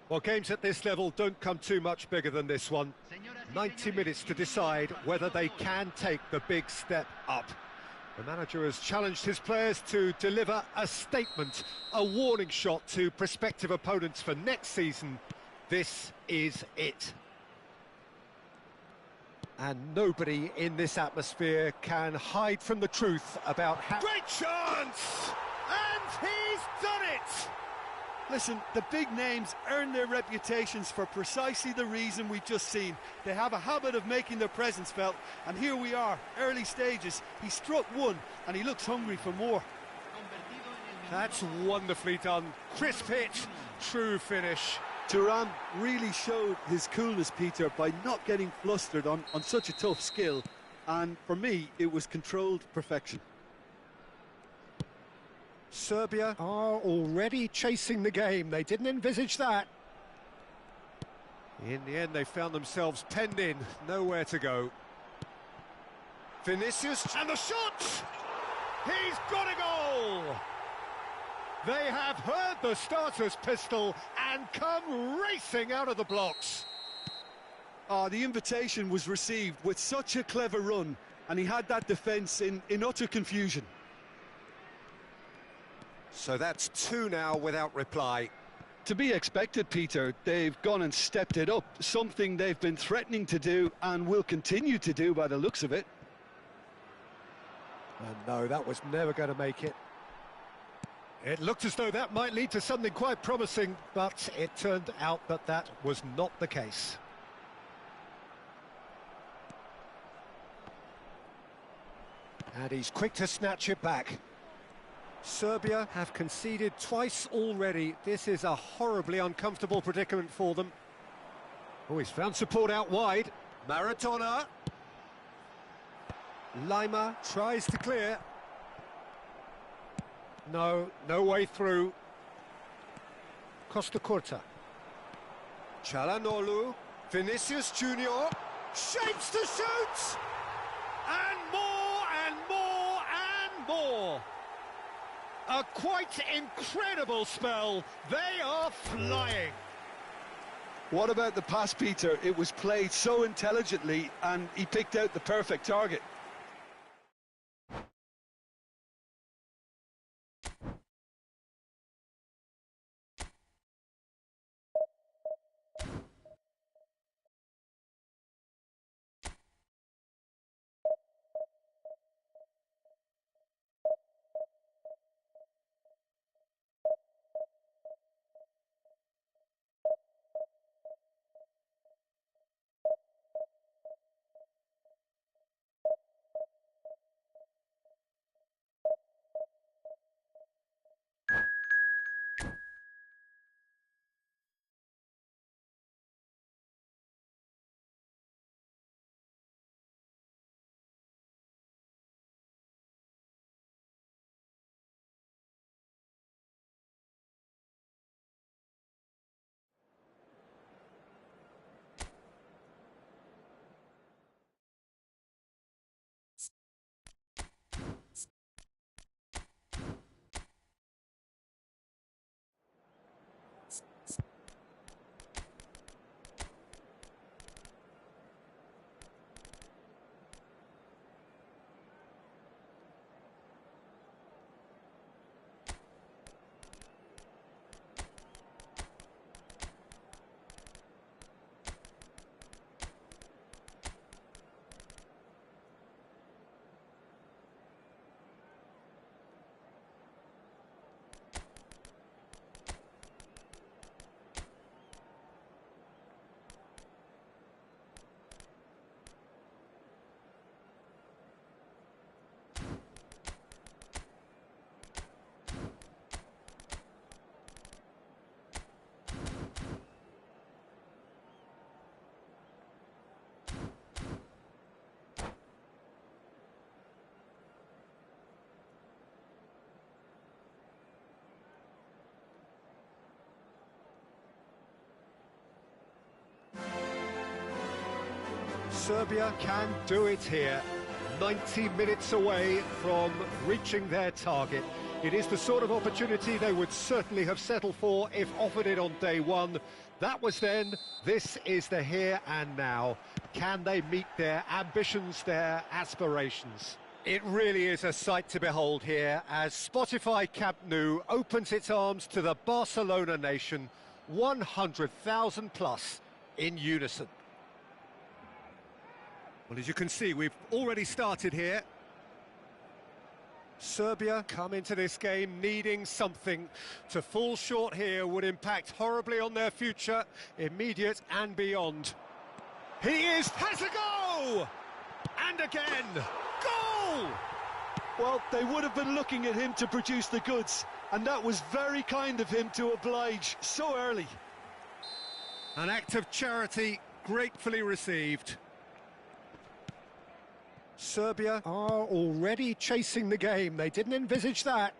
Well, games at this level don't come too much bigger than this one. 90 minutes to decide whether they can take the big step up. The manager has challenged his players to deliver a statement, a warning shot to prospective opponents for next season. This is it. And nobody in this atmosphere can hide from the truth about how... Great chance! And he's done it! Listen, the big names earn their reputations for precisely the reason we've just seen. They have a habit of making their presence felt, and here we are, early stages. He struck one, and he looks hungry for more. That's wonderfully done. Crisp hit, true finish. Thuram really showed his coolness, Peter, by not getting flustered on such a tough skill, and for me, it was controlled perfection. Serbia are already chasing the game. They didn't envisage that. In the end, they found themselves penned in, nowhere to go. Vinicius, and the shot! He's got a goal! They have heard the starter's pistol and come racing out of the blocks. The invitation was received with such a clever run, and he had that defence in utter confusion. So that's two now without reply. To be expected, Peter. They've gone and stepped it up, something they've been threatening to do and will continue to do by the looks of it. And no, that was never going to make it. It looked as though that might lead to something quite promising, but it turned out that that was not the case. And he's quick to snatch it back. Serbia have conceded twice already. This is a horribly uncomfortable predicament for them. Oh, he's found support out wide. Maradona. Lima tries to clear. No way through. Costa Curta. Çalhanoğlu. Vinicius Junior. Shapes to shoot! And more and more and more. A quite incredible spell. They are flying. What about the pass, Peter? It was played so intelligently and he picked out the perfect target. Serbia can do it here. 90 minutes away from reaching their target. It is the sort of opportunity they would certainly have settled for if offered it on day one. That was then, this is the here and now. Can they meet their ambitions, their aspirations? It really is a sight to behold here as Spotify Camp Nou opens its arms to the Barcelona nation, 100,000 plus in unison. Well, as you can see, we've already started here. Serbia come into this game needing something. To fall short here would impact horribly on their future, immediate and beyond. Has a go! And again, goal! Well, they would have been looking at him to produce the goods, and that was very kind of him to oblige so early. An act of charity gratefully received. Serbia are already chasing the game. They didn't envisage that.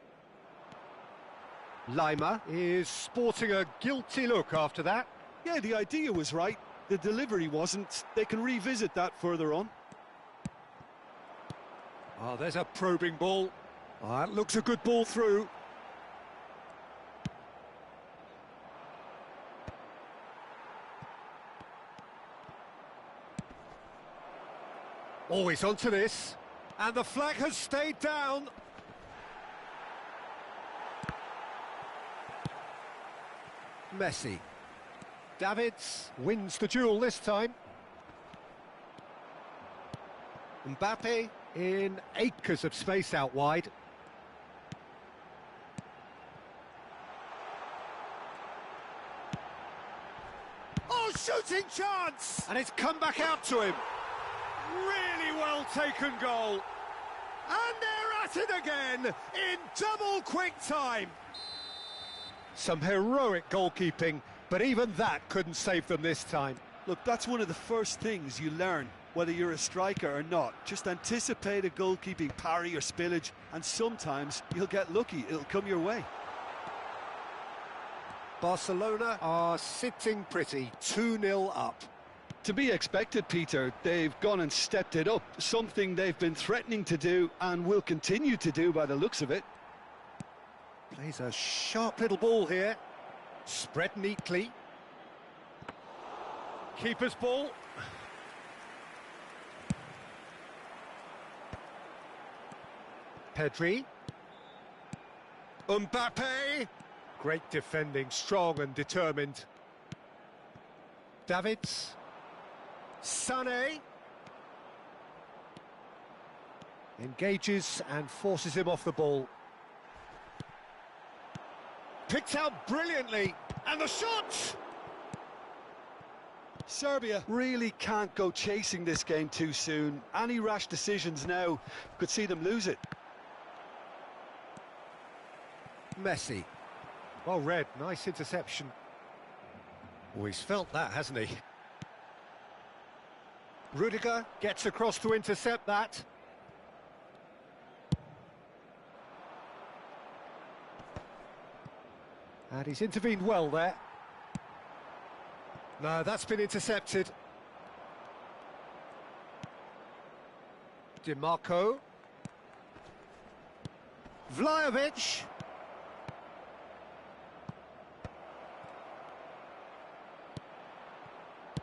Lima is sporting a guilty look after that. Yeah, the idea was right. The delivery wasn't. They can revisit that further on. Oh, there's a probing ball. Oh, that looks a good ball through. Always onto this. And the flag has stayed down. Messi. Davids wins the duel this time. Mbappe in acres of space out wide. Oh, shooting chance! And it's come back out to him. Really well taken goal. And they're at it again in double quick time. Some heroic goalkeeping, but even that couldn't save them this time. Look, that's one of the first things you learn, whether you're a striker or not. Just anticipate a goalkeeping parry or spillage, and sometimes you'll get lucky. It'll come your way. Barcelona are sitting pretty, 2-0 up. To be expected, Peter. They've gone and stepped it up, something they've been threatening to do and will continue to do by the looks of it. Plays a sharp little ball here. Spread neatly. Keeper's ball. Pedri. Mbappe. Great defending, strong and determined. Davids. Sané. Engages and forces him off the ball. Picked out brilliantly. And the shot! Serbia really can't go chasing this game too soon. Any rash decisions now could see them lose it. Messi. Well read, nice interception. Oh, he's felt that, hasn't he? Rudiger gets across to intercept that. And he's intervened well there. No, that's been intercepted. DiMarco. Vlahovic.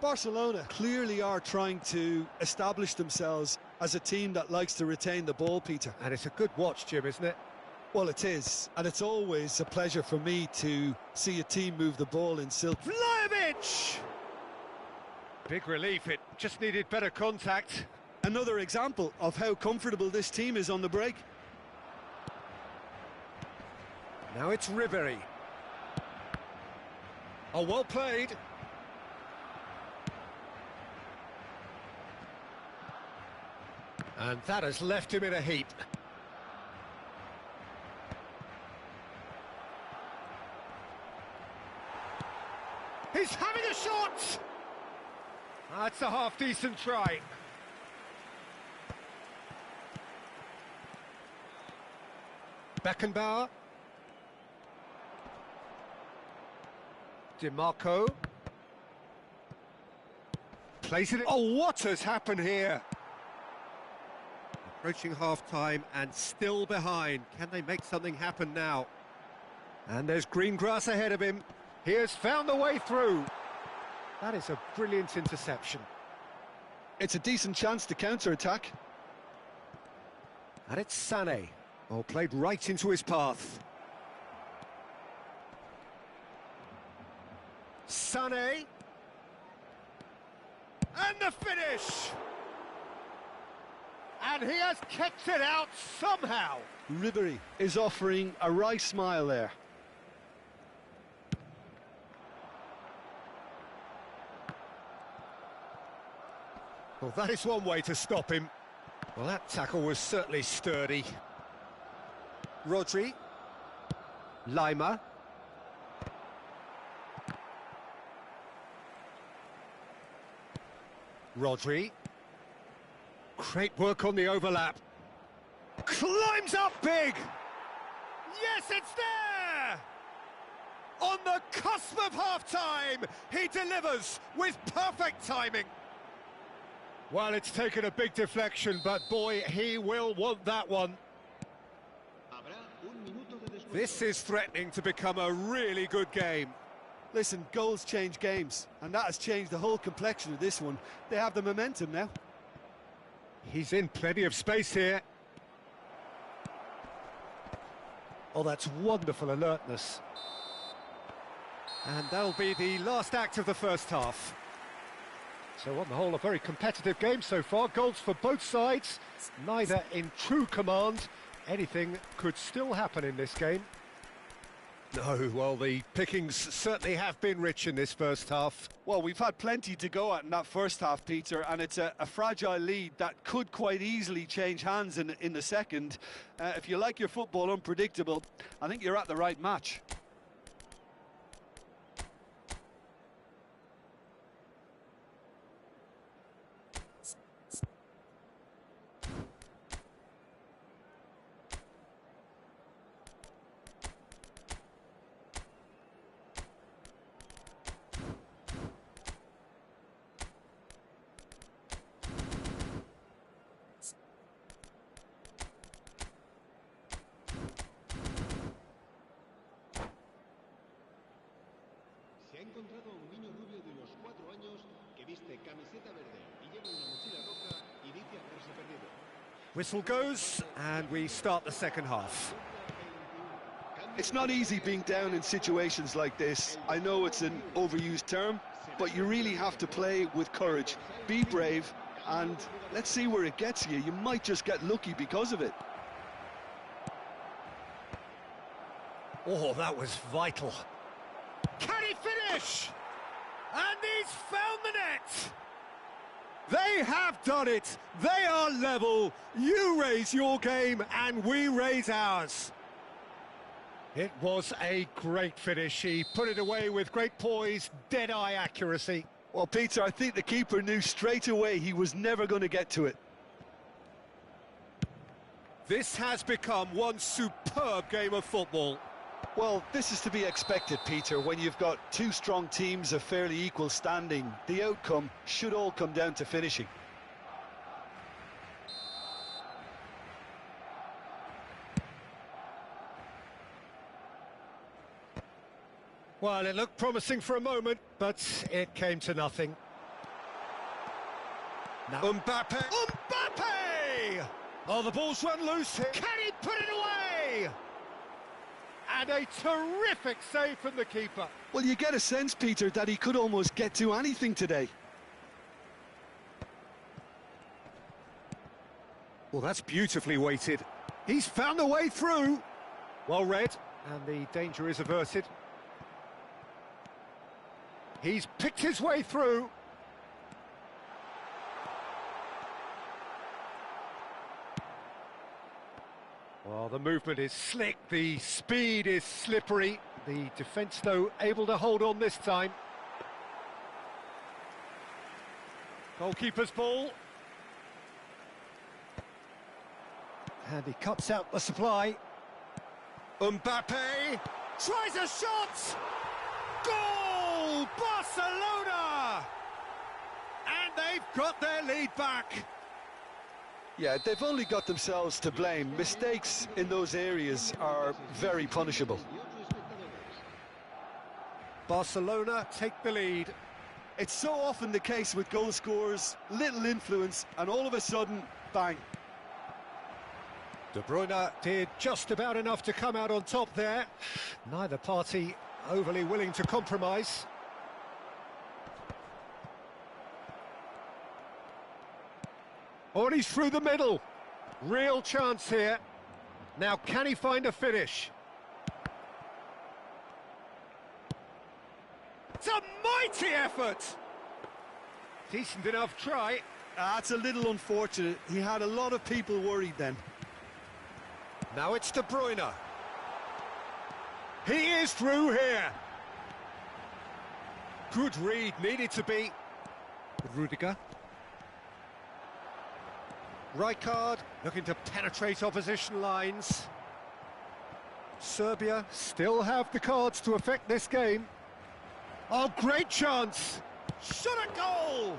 Barcelona clearly are trying to establish themselves as a team that likes to retain the ball, Peter. And it's a good watch, Jim, isn't it? Well, it is, and it's always a pleasure for me to see a team move the ball in silk. Vlahovic! Big relief, it just needed better contact. Another example of how comfortable this team is on the break. Now it's Ribery. Oh, well played. And that has left him in a heap. He's having a shot! That's a half-decent try. Beckenbauer. DiMarco. Plays it in. Oh, what has happened here? Approaching half-time and still behind. Can they make something happen now? And there's green grass ahead of him. He has found the way through. That is a brilliant interception. It's a decent chance to counter-attack. And it's Sané. Oh, played right into his path. Sané. And the finish! And he has kicked it out somehow. Ribery is offering a wry smile there. Well, that is one way to stop him. Well, that tackle was certainly sturdy. Rodri. Lima. Rodri. Great work on the overlap. Climbs up big! Yes, it's there! On the cusp of half-time, he delivers with perfect timing. Well, it's taken a big deflection, but boy, he will want that one. This is threatening to become a really good game. Listen, goals change games, and that has changed the whole complexion of this one. They have the momentum now. He's in plenty of space here. Oh, that's wonderful alertness. And that'll be the last act of the first half. So on the whole, a very competitive game so far. Goals for both sides, neither in true command. Anything could still happen in this game. No, well, the pickings certainly have been rich in this first half. Well, we've had plenty to go at in that first half, Peter, and it's a fragile lead that could quite easily change hands in the second. If you like your football unpredictable, I think you're at the right match. Se ha encontrado a un niño rubio de unos 4 años que viste camiseta verde y lleva una mochila roja y dice haberse perdido. Whistle goes, and we start the second half. It's not easy being down in situations like this. I know it's an overused term, but you really have to play with courage. Be brave, and let's see where it gets you. You might just get lucky because of it. Oh, that was vital. Can he finish? And he's found the net! They have done it! They are level! You raise your game and we raise ours. It was a great finish. He put it away with great poise, dead-eye accuracy. Well, Peter, I think the keeper knew straight away he was never going to get to it. This has become one superb game of football. Well, this is to be expected, Peter, when you've got two strong teams of fairly equal standing. The outcome should all come down to finishing. Well, it looked promising for a moment, but it came to nothing. Now Mbappe! Mbappe! Oh, the ball's run loose here. Can he put it away? And a terrific save from the keeper. Well, you get a sense, Peter, that he could almost get to anything today. Well, that's beautifully weighted. He's found a way through. Well read, and the danger is averted. He's picked his way through. Well, the movement is slick, the speed is slippery. The defence, though, able to hold on this time. Goalkeeper's ball. And he cuts out the supply. Mbappe tries a shot! Goal! Barcelona! And they've got their lead back. Yeah, they've only got themselves to blame. Mistakes in those areas are very punishable. Barcelona take the lead. It's so often the case with goal scorers, little influence, and all of a sudden, bang. De Bruyne did just about enough to come out on top there. Neither party overly willing to compromise. Oh, and he's through the middle. Real chance here. Now, can he find a finish? It's a mighty effort! Decent enough try. That's a little unfortunate. He had a lot of people worried then. Now it's De Bruyne. He is through here. Good read, needed to be. Rudiger. Rijkaard looking to penetrate opposition lines. Serbia still have the cards to affect this game. Oh, great chance! Shot a goal!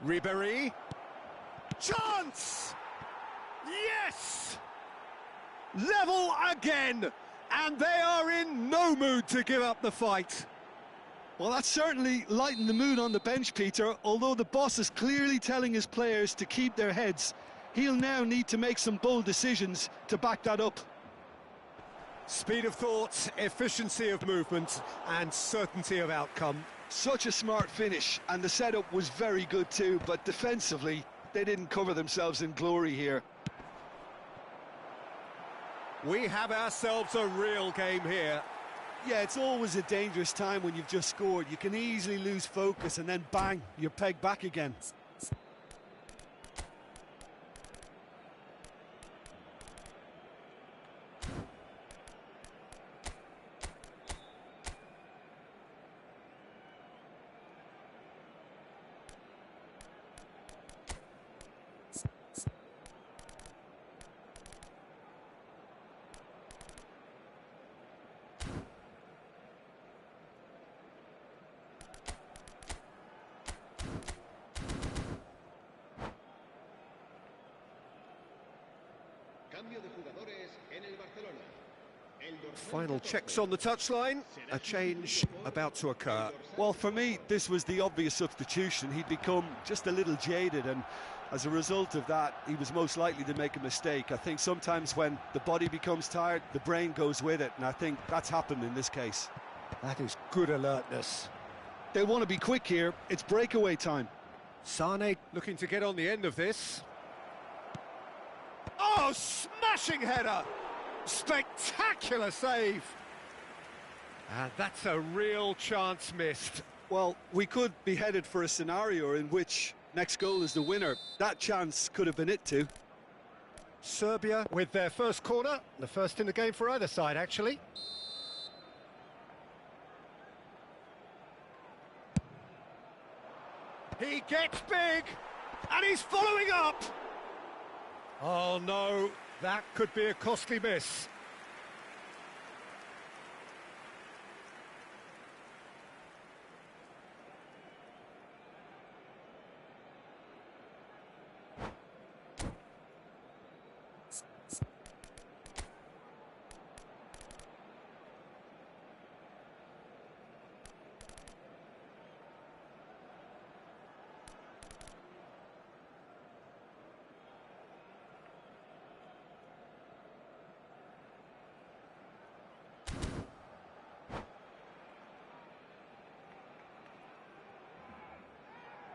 Ribéry. Chance! Yes! Level again! And they are in no mood to give up the fight. Well, that's certainly lightened the mood on the bench, Peter. Although the boss is clearly telling his players to keep their heads, he'll now need to make some bold decisions to back that up. Speed of thought, efficiency of movement, and certainty of outcome. Such a smart finish, and the setup was very good too, but defensively, they didn't cover themselves in glory here. We have ourselves a real game here. Yeah, it's always a dangerous time when you've just scored. You can easily lose focus and then bang, you're pegged back again. Cambio de jugadores en el Barcelona. Final checks on the touchline. A change about to occur. Well, for me, this was the obvious substitution. He'd become just a little jaded, and as a result of that, he was most likely to make a mistake. I think sometimes when the body becomes tired, the brain goes with it, and I think that's happened in this case. That is good alertness. They want to be quick here. It's breakaway time. Sane looking to get on the end of this. Oh, smashing header! Spectacular save! And that's a real chance missed. Well, we could be headed for a scenario in which next goal is the winner. That chance could have been it too. Serbia with their first corner, the first in the game for either side, actually. He gets big, and he's following up! Oh no, that could be a costly miss.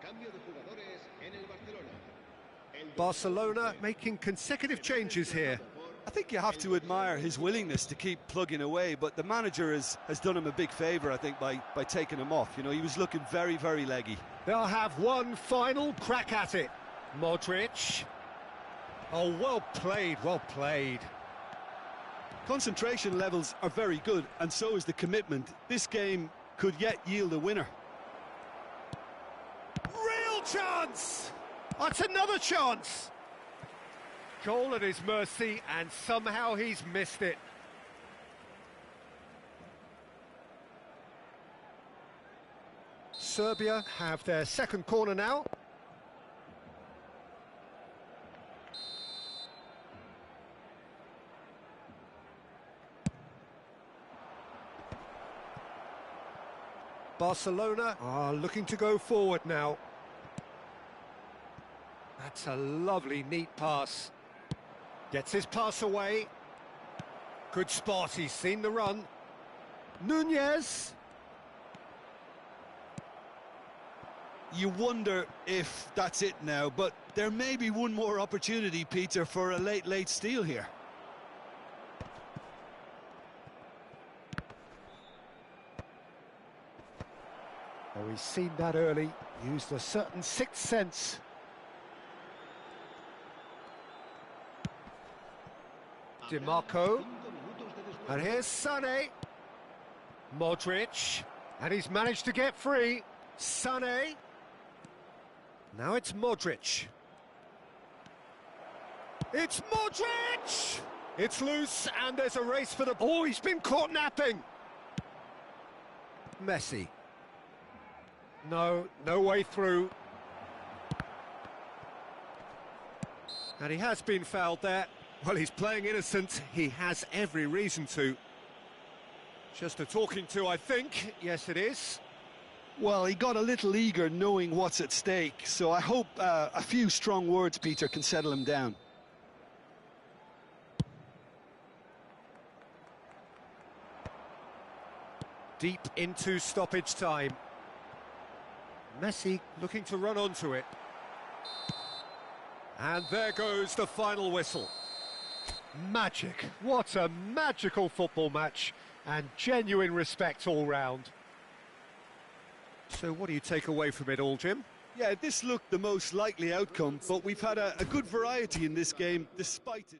Cambio de jugadores en el Barcelona. Barcelona making consecutive changes here. I think you have to admire his willingness to keep plugging away, but the manager has done him a big favour, I think, by taking him off. You know, he was looking very, very leggy. They'll have one final crack at it. Modric. Oh, well played, well played. Concentration levels are very good, and so is the commitment. This game could yet yield a winner. Real chance! That's another chance! Goal at his mercy, and somehow he's missed it. Serbia have their second corner now. Barcelona are looking to go forward now. That's a lovely, neat pass. Gets his pass away. Good spot, he's seen the run. Nunez. You wonder if that's it now, but there may be one more opportunity, Peter, for a late steal here. Oh, he's seen that early, used a certain sixth sense. DiMarco, and here's Sané. Modric, and he's managed to get free. Sané. Now it's Modric. It's Modric! It's loose, and there's a race for the... Oh, he's been caught napping! Messi. No way through. And he has been fouled there. Well, he's playing innocent. He has every reason to. Just a talking to, I think. Yes, it is. Well, he got a little eager knowing what's at stake, so I hope a few strong words, Peter, can settle him down. Deep into stoppage time. Messi looking to run onto it. And there goes the final whistle. Magic. What a magical football match. And genuine respect all round. So what do you take away from it all, Jim? Yeah, this looked the most likely outcome, but we've had a good variety in this game, despite it.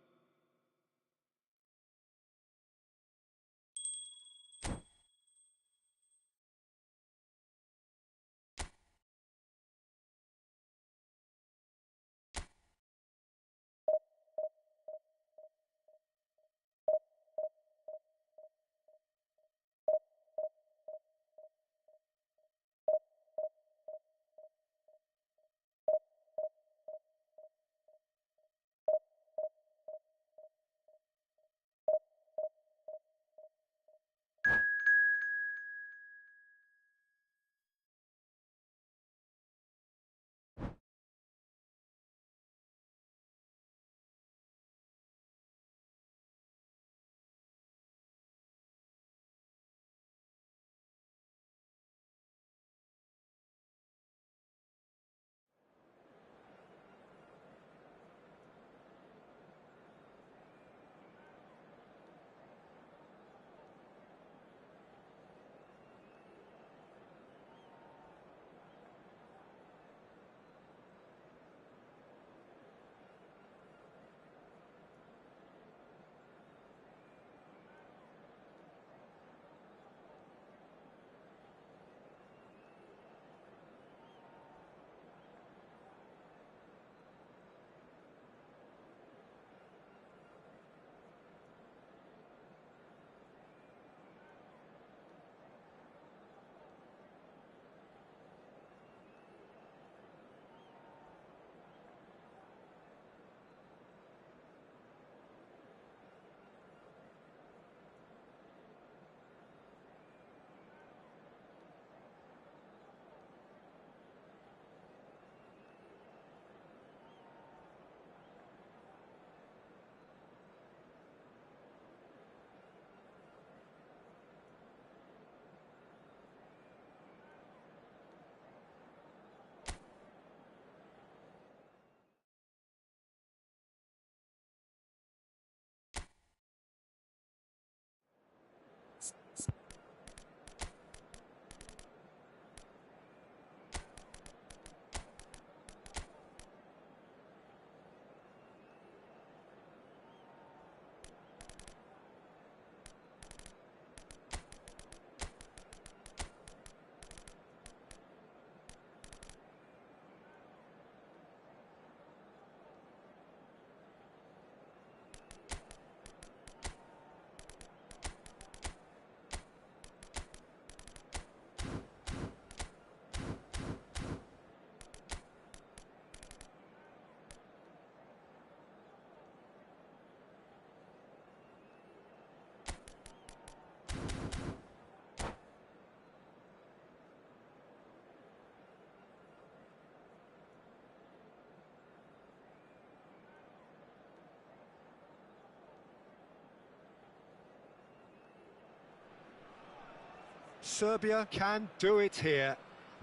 Serbia can do it here.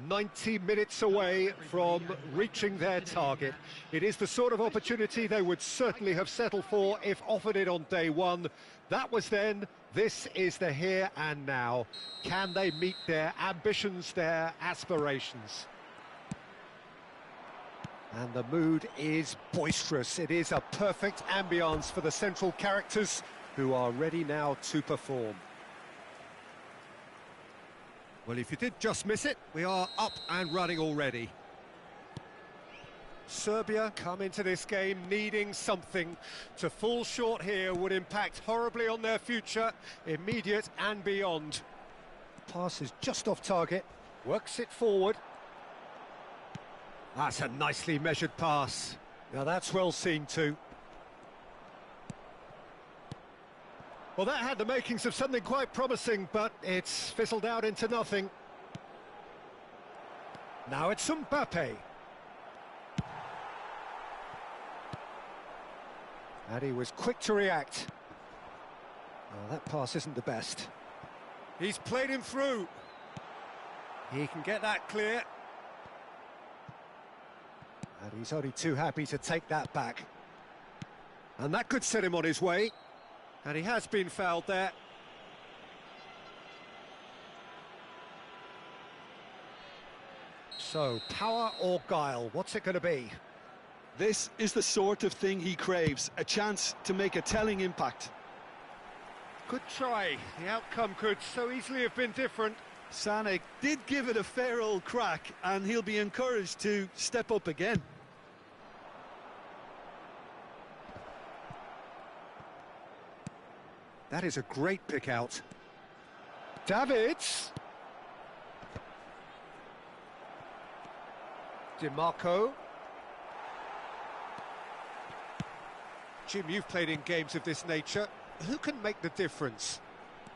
90 minutes away from reaching their target. It is the sort of opportunity they would certainly have settled for if offered it on day one. That was then, this is the here and now. Can they meet their ambitions, their aspirations? And the mood is boisterous. It is a perfect ambience for the central characters who are ready now to perform. Well, if you did just miss it, we are up and running already. Serbia come into this game needing something. To fall short here would impact horribly on their future, immediate and beyond. Pass is just off target, works it forward. That's a nicely measured pass. Now that's well seen too. Well, that had the makings of something quite promising, but it's fizzled out into nothing. Now it's Mbappe. And he was quick to react. Oh, that pass isn't the best. He's played him through. He can get that clear. And he's only too happy to take that back. And that could set him on his way. And he has been fouled there. So, power or guile, what's it going to be? This is the sort of thing he craves, a chance to make a telling impact. Good try. The outcome could so easily have been different. Sané did give it a fair old crack, and he'll be encouraged to step up again. That is a great pick out. Davids. DiMarco. Jim, you've played in games of this nature. Who can make the difference?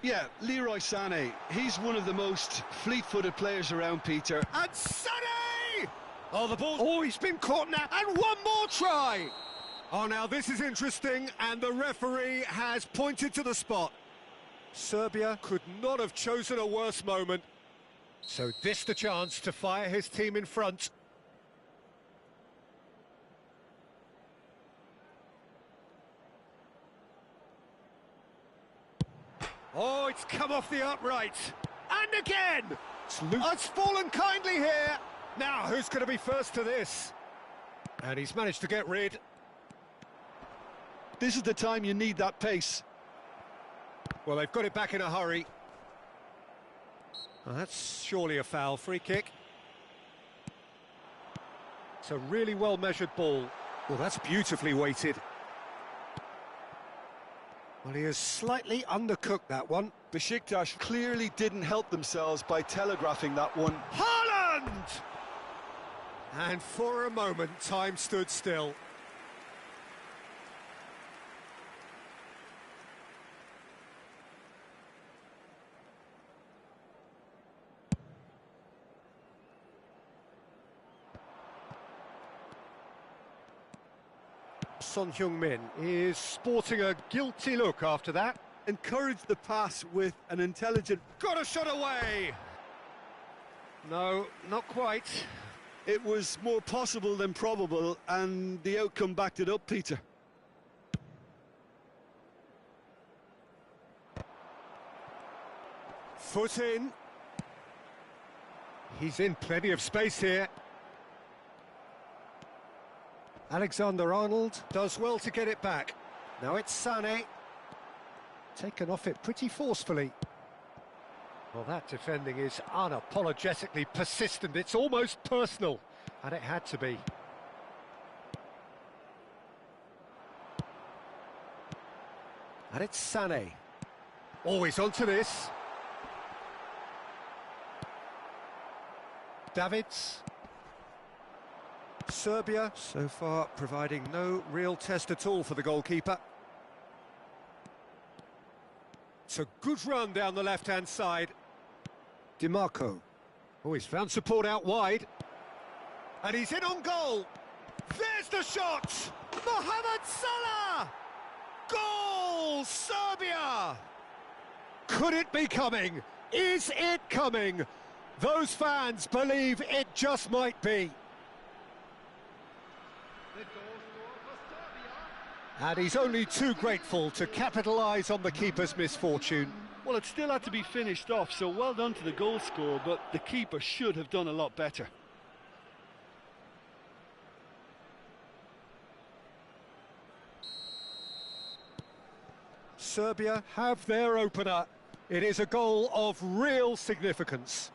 Yeah, Leroy Sané. He's one of the most fleet-footed players around, Peter. And Sané! Oh, the ball. Oh, he's been caught now. And one more try. Oh, now this is interesting, and the referee has pointed to the spot. Serbia could not have chosen a worse moment. So this the chance to fire his team in front. Oh, it's come off the upright. And again! It's fallen kindly here. Now, who's going to be first to this? And he's managed to get rid. This is the time you need that pace. Well, they've got it back in a hurry. Well, that's surely a foul. Free kick. It's a really well-measured ball. Well, that's beautifully weighted. Well, he has slightly undercooked that one. Besiktas clearly didn't help themselves by telegraphing that one. Haaland! And for a moment, time stood still. Son Heung-min is sporting a guilty look after that. Encourage the pass with an intelligent... Got a shot away! No, not quite. It was more possible than probable, and the outcome backed it up, Peter. Foot in. He's in plenty of space here. Alexander-Arnold does well to get it back. Now it's Sané. Taken off it pretty forcefully. Well, that defending is unapologetically persistent. It's almost personal, and it had to be. And it's Sané. Always onto this. Davids. Serbia, so far, providing no real test at all for the goalkeeper. It's a good run down the left-hand side. DiMarco. Oh, he's found support out wide. And he's in on goal. There's the shot! Mohamed Salah! Goal! Serbia! Could it be coming? Is it coming? Those fans believe it just might be. The goal scorer for Serbia. And he's only too grateful to capitalise on the keeper's misfortune. Well, it still had to be finished off, so well done to the goal scorer, but the keeper should have done a lot better. Serbia have their opener. It is a goal of real significance.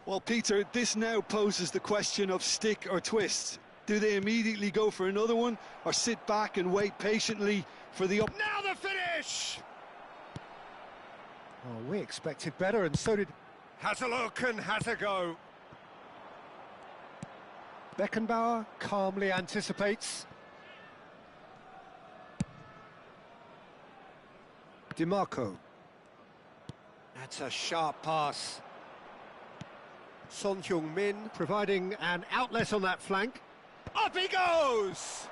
Well, Peter, this now poses the question of stick or twist. Do they immediately go for another one, or sit back and wait patiently for the... Now the finish! Oh, we expected better, and so did... Has a look and has a go. Beckenbauer calmly anticipates. DiMarco. That's a sharp pass. Son Heung-min providing an outlet on that flank. Up he goes!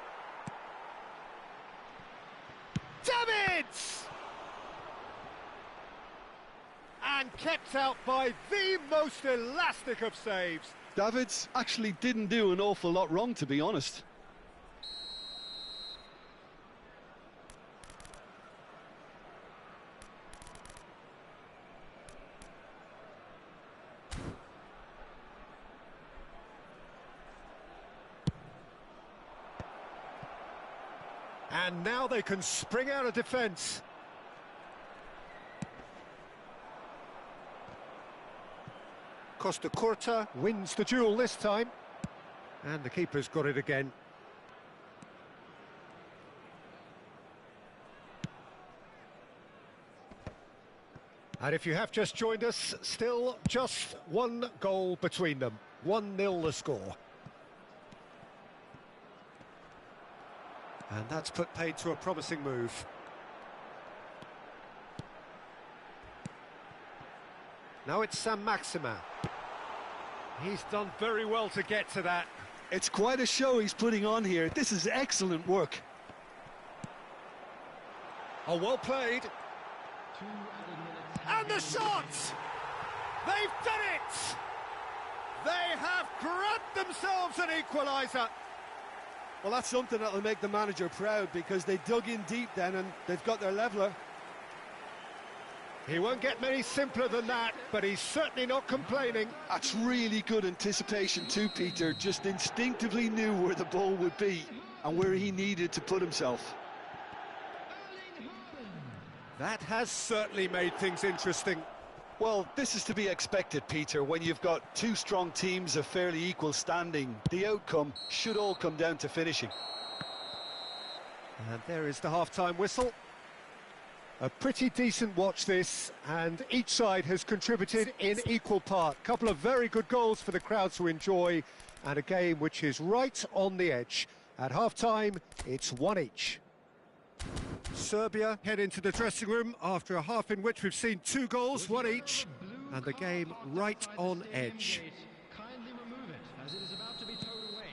Davids! And kept out by the most elastic of saves. Davids actually didn't do an awful lot wrong, to be honest. And now they can spring out of defence. Costa Curta wins the duel this time. And the keeper's got it again. And if you have just joined us, still just one goal between them. 1-0 the score. And that's put paid to a promising move. Now it's Saint-Maximin. He's done very well to get to that. It's quite a show he's putting on here. This is excellent work. Oh, well played. 2 added minutes. And the shot! They've done it! They have grabbed themselves an equaliser. Well, that's something that'll make the manager proud, because they dug in deep then and they've got their leveller. He won't get many simpler than that, but he's certainly not complaining. That's really good anticipation too, Peter. Just instinctively knew where the ball would be and where he needed to put himself. That has certainly made things interesting. Well, this is to be expected, Peter. When you've got two strong teams of fairly equal standing, the outcome should all come down to finishing. And there is the half-time whistle. A pretty decent watch this, and each side has contributed in equal part. Couple of very good goals for the crowd to enjoy, and a game which is right on the edge. At half-time, it's 1 each. Serbia head into the dressing room after a half in which we've seen 2 goals, 1 each, and the game right on edge. Kindly remove it, as it is about to be towed away.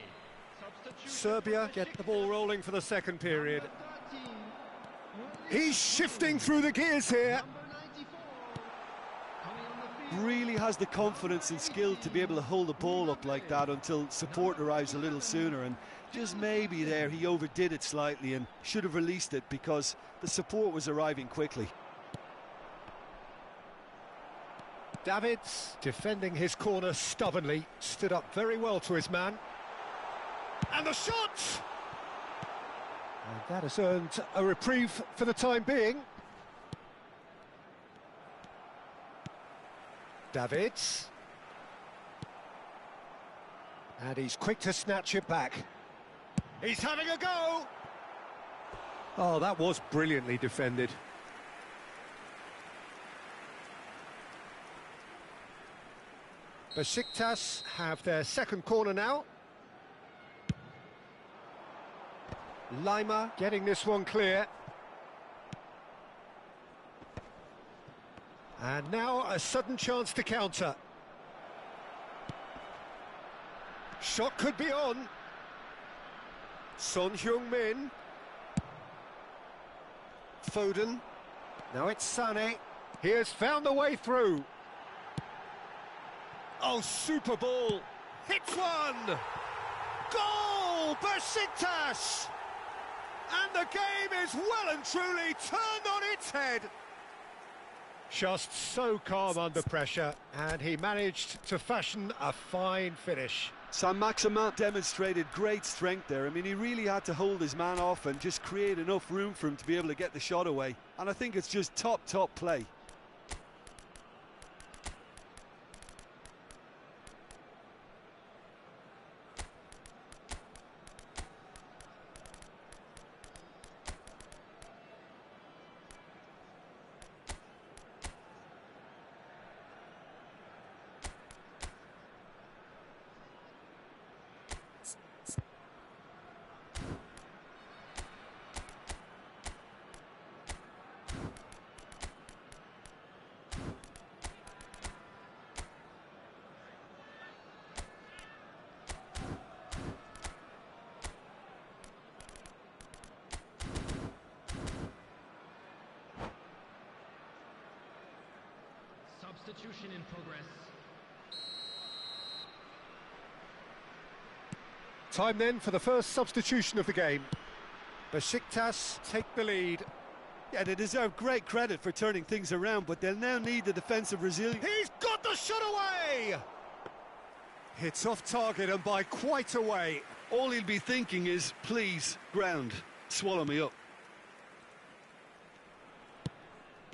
Substitution. Serbia get the ball rolling for the second period. Number 13. He's shifting through the gears here. Number 94. Coming on the field. Really has the confidence and skill to be able to hold the ball up like that until support arrives a little sooner, and just maybe there he overdid it slightly and should have released it because the support was arriving quickly. Davids defending his corner stubbornly, stood up very well to his man. And the shot! And that has earned a reprieve for the time being. Davids. And he's quick to snatch it back. He's having a go! Oh, that was brilliantly defended. Besiktas have their second corner now. Lima getting this one clear. And now a sudden chance to counter. Shot could be on. Son Heung-min. Foden. Now it's Sané. He has found the way through. Oh, super ball. Hits one. Goal, Besiktas! And the game is well and truly turned on its head. Just so calm under pressure, and he managed to fashion a fine finish. Saint-Maximin demonstrated great strength there. I mean, he really had to hold his man off and just create enough room for him to be able to get the shot away. And I think it's just top play. Substitution in progress. Time then for the first substitution of the game. Besiktas take the lead. Yeah, they deserve great credit for turning things around, but they'll now need the defensive resilience. He's got the shot away! Hits off target and by quite a way. All he'll be thinking is, please, ground, swallow me up.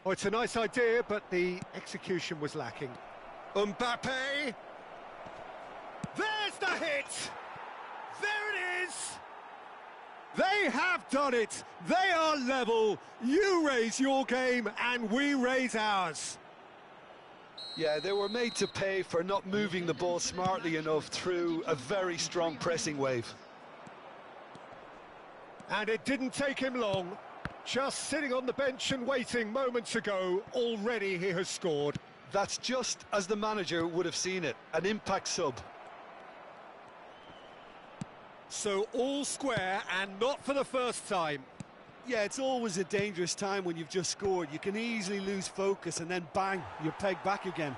Oh, it's a nice idea, but the execution was lacking. Mbappe! There's the hit! There it is! They have done it! They are level! You raise your game and we raise ours! Yeah, they were made to pay for not moving the ball smartly enough through a very strong pressing wave. And it didn't take him long. Just sitting on the bench and waiting moments ago, already he has scored. That's just as the manager would have seen it, an impact sub. So all square and not for the first time. Yeah, it's always a dangerous time when you've just scored. You can easily lose focus and then bang, you're pegged back again.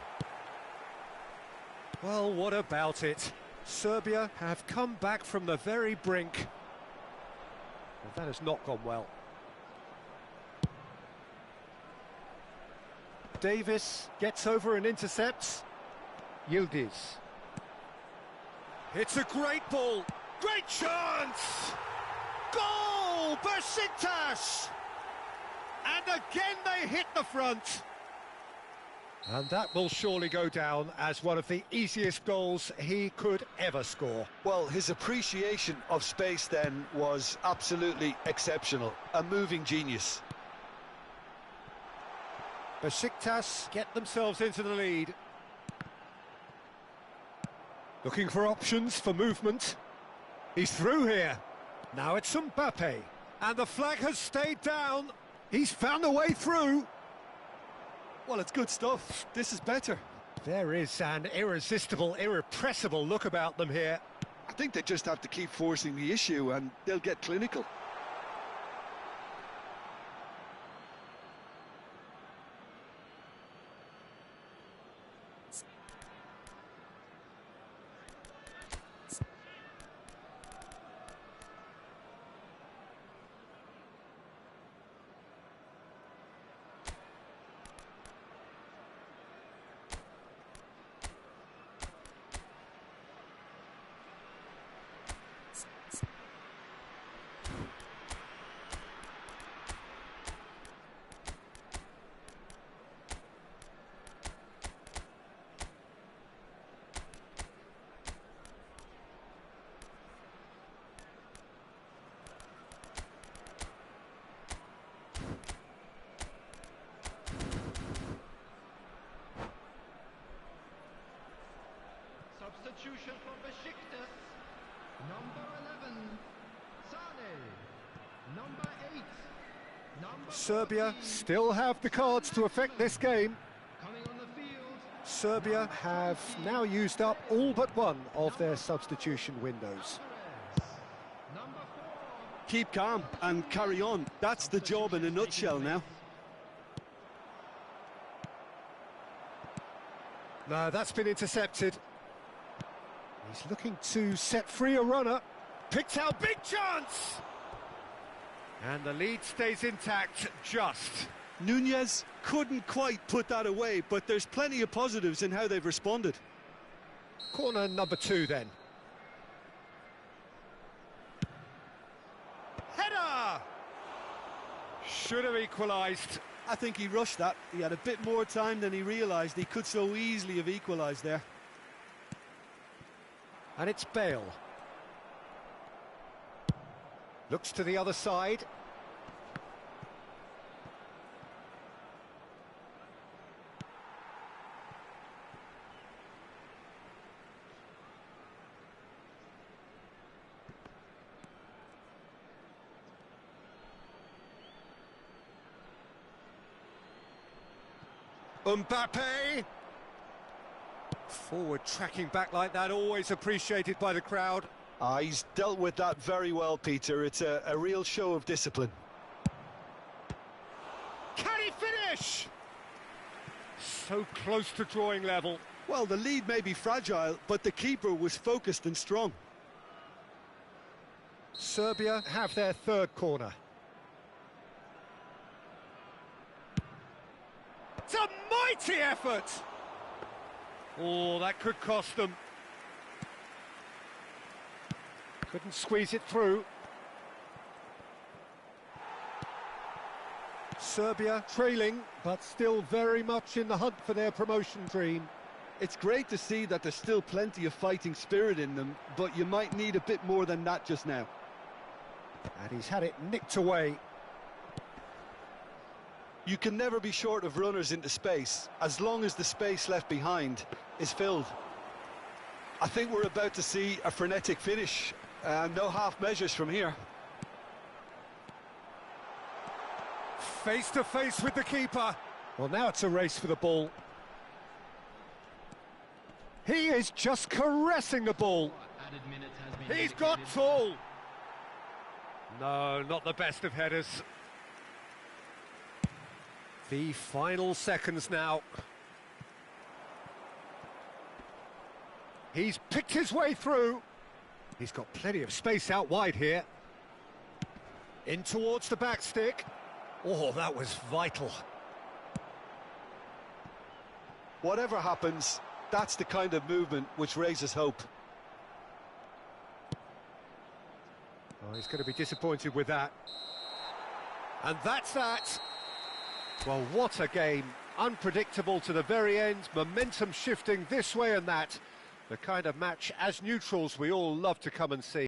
Well, what about it? Serbia have come back from the very brink. Well, that has not gone well. Davis gets over and intercepts. Yildiz. It's a great ball. Great chance! Goal! Besiktas! And again they hit the front. And that will surely go down as one of the easiest goals he could ever score. Well, his appreciation of space then was absolutely exceptional. A moving genius. Besiktas get themselves into the lead. Looking for options for movement. He's through here. Now it's Mbappe. And the flag has stayed down. He's found a way through. Well, it's good stuff. This is better. There is an irresistible, irrepressible look about them here. I think they just have to keep forcing the issue and they'll get clinical. Substitution for Besiktas. Number 11, Sane. Number 8, number Serbia 14. still have the cards to affect this game. Coming on the field. Serbia have now used up all but one of their substitution windows. Number 4. Keep calm and carry on. That's the job in a nutshell now. No, that's been intercepted. He's looking to set free a runner. Picked out, big chance! And the lead stays intact, just. Nunez couldn't quite put that away, but there's plenty of positives in how they've responded. Corner number 2 then. Header! Should have equalised. I think he rushed that. He had a bit more time than he realised. He could so easily have equalised there. And it's Bale. Looks to the other side. Mbappe! Forward tracking back like that, always appreciated by the crowd. He's dealt with that very well, Peter. It's a real show of discipline. Can he finish? So close to drawing level. Well, the lead may be fragile, but the keeper was focused and strong. Serbia have their 3rd corner. It's a mighty effort! Oh, that could cost them. Couldn't squeeze it through. Serbia trailing, but still very much in the hunt for their promotion dream. It's great to see that there's still plenty of fighting spirit in them, but you might need a bit more than that just now. And he's had it nicked away. You can never be short of runners into space, as long as the space left behind is filled. I think we're about to see a frenetic finish. No half measures from here. Face to face with the keeper. Well, now it's a race for the ball. He is just caressing the ball. He's got tall. No, not the best of headers. The final seconds now. He's picked his way through. He's got plenty of space out wide here. In towards the back stick. Oh, that was vital. Whatever happens, that's the kind of movement which raises hope. Oh, he's going to be disappointed with that. And that's that. Well, what a game. Unpredictable to the very end, momentum shifting this way and that. The kind of match, as neutrals, we all love to come and see.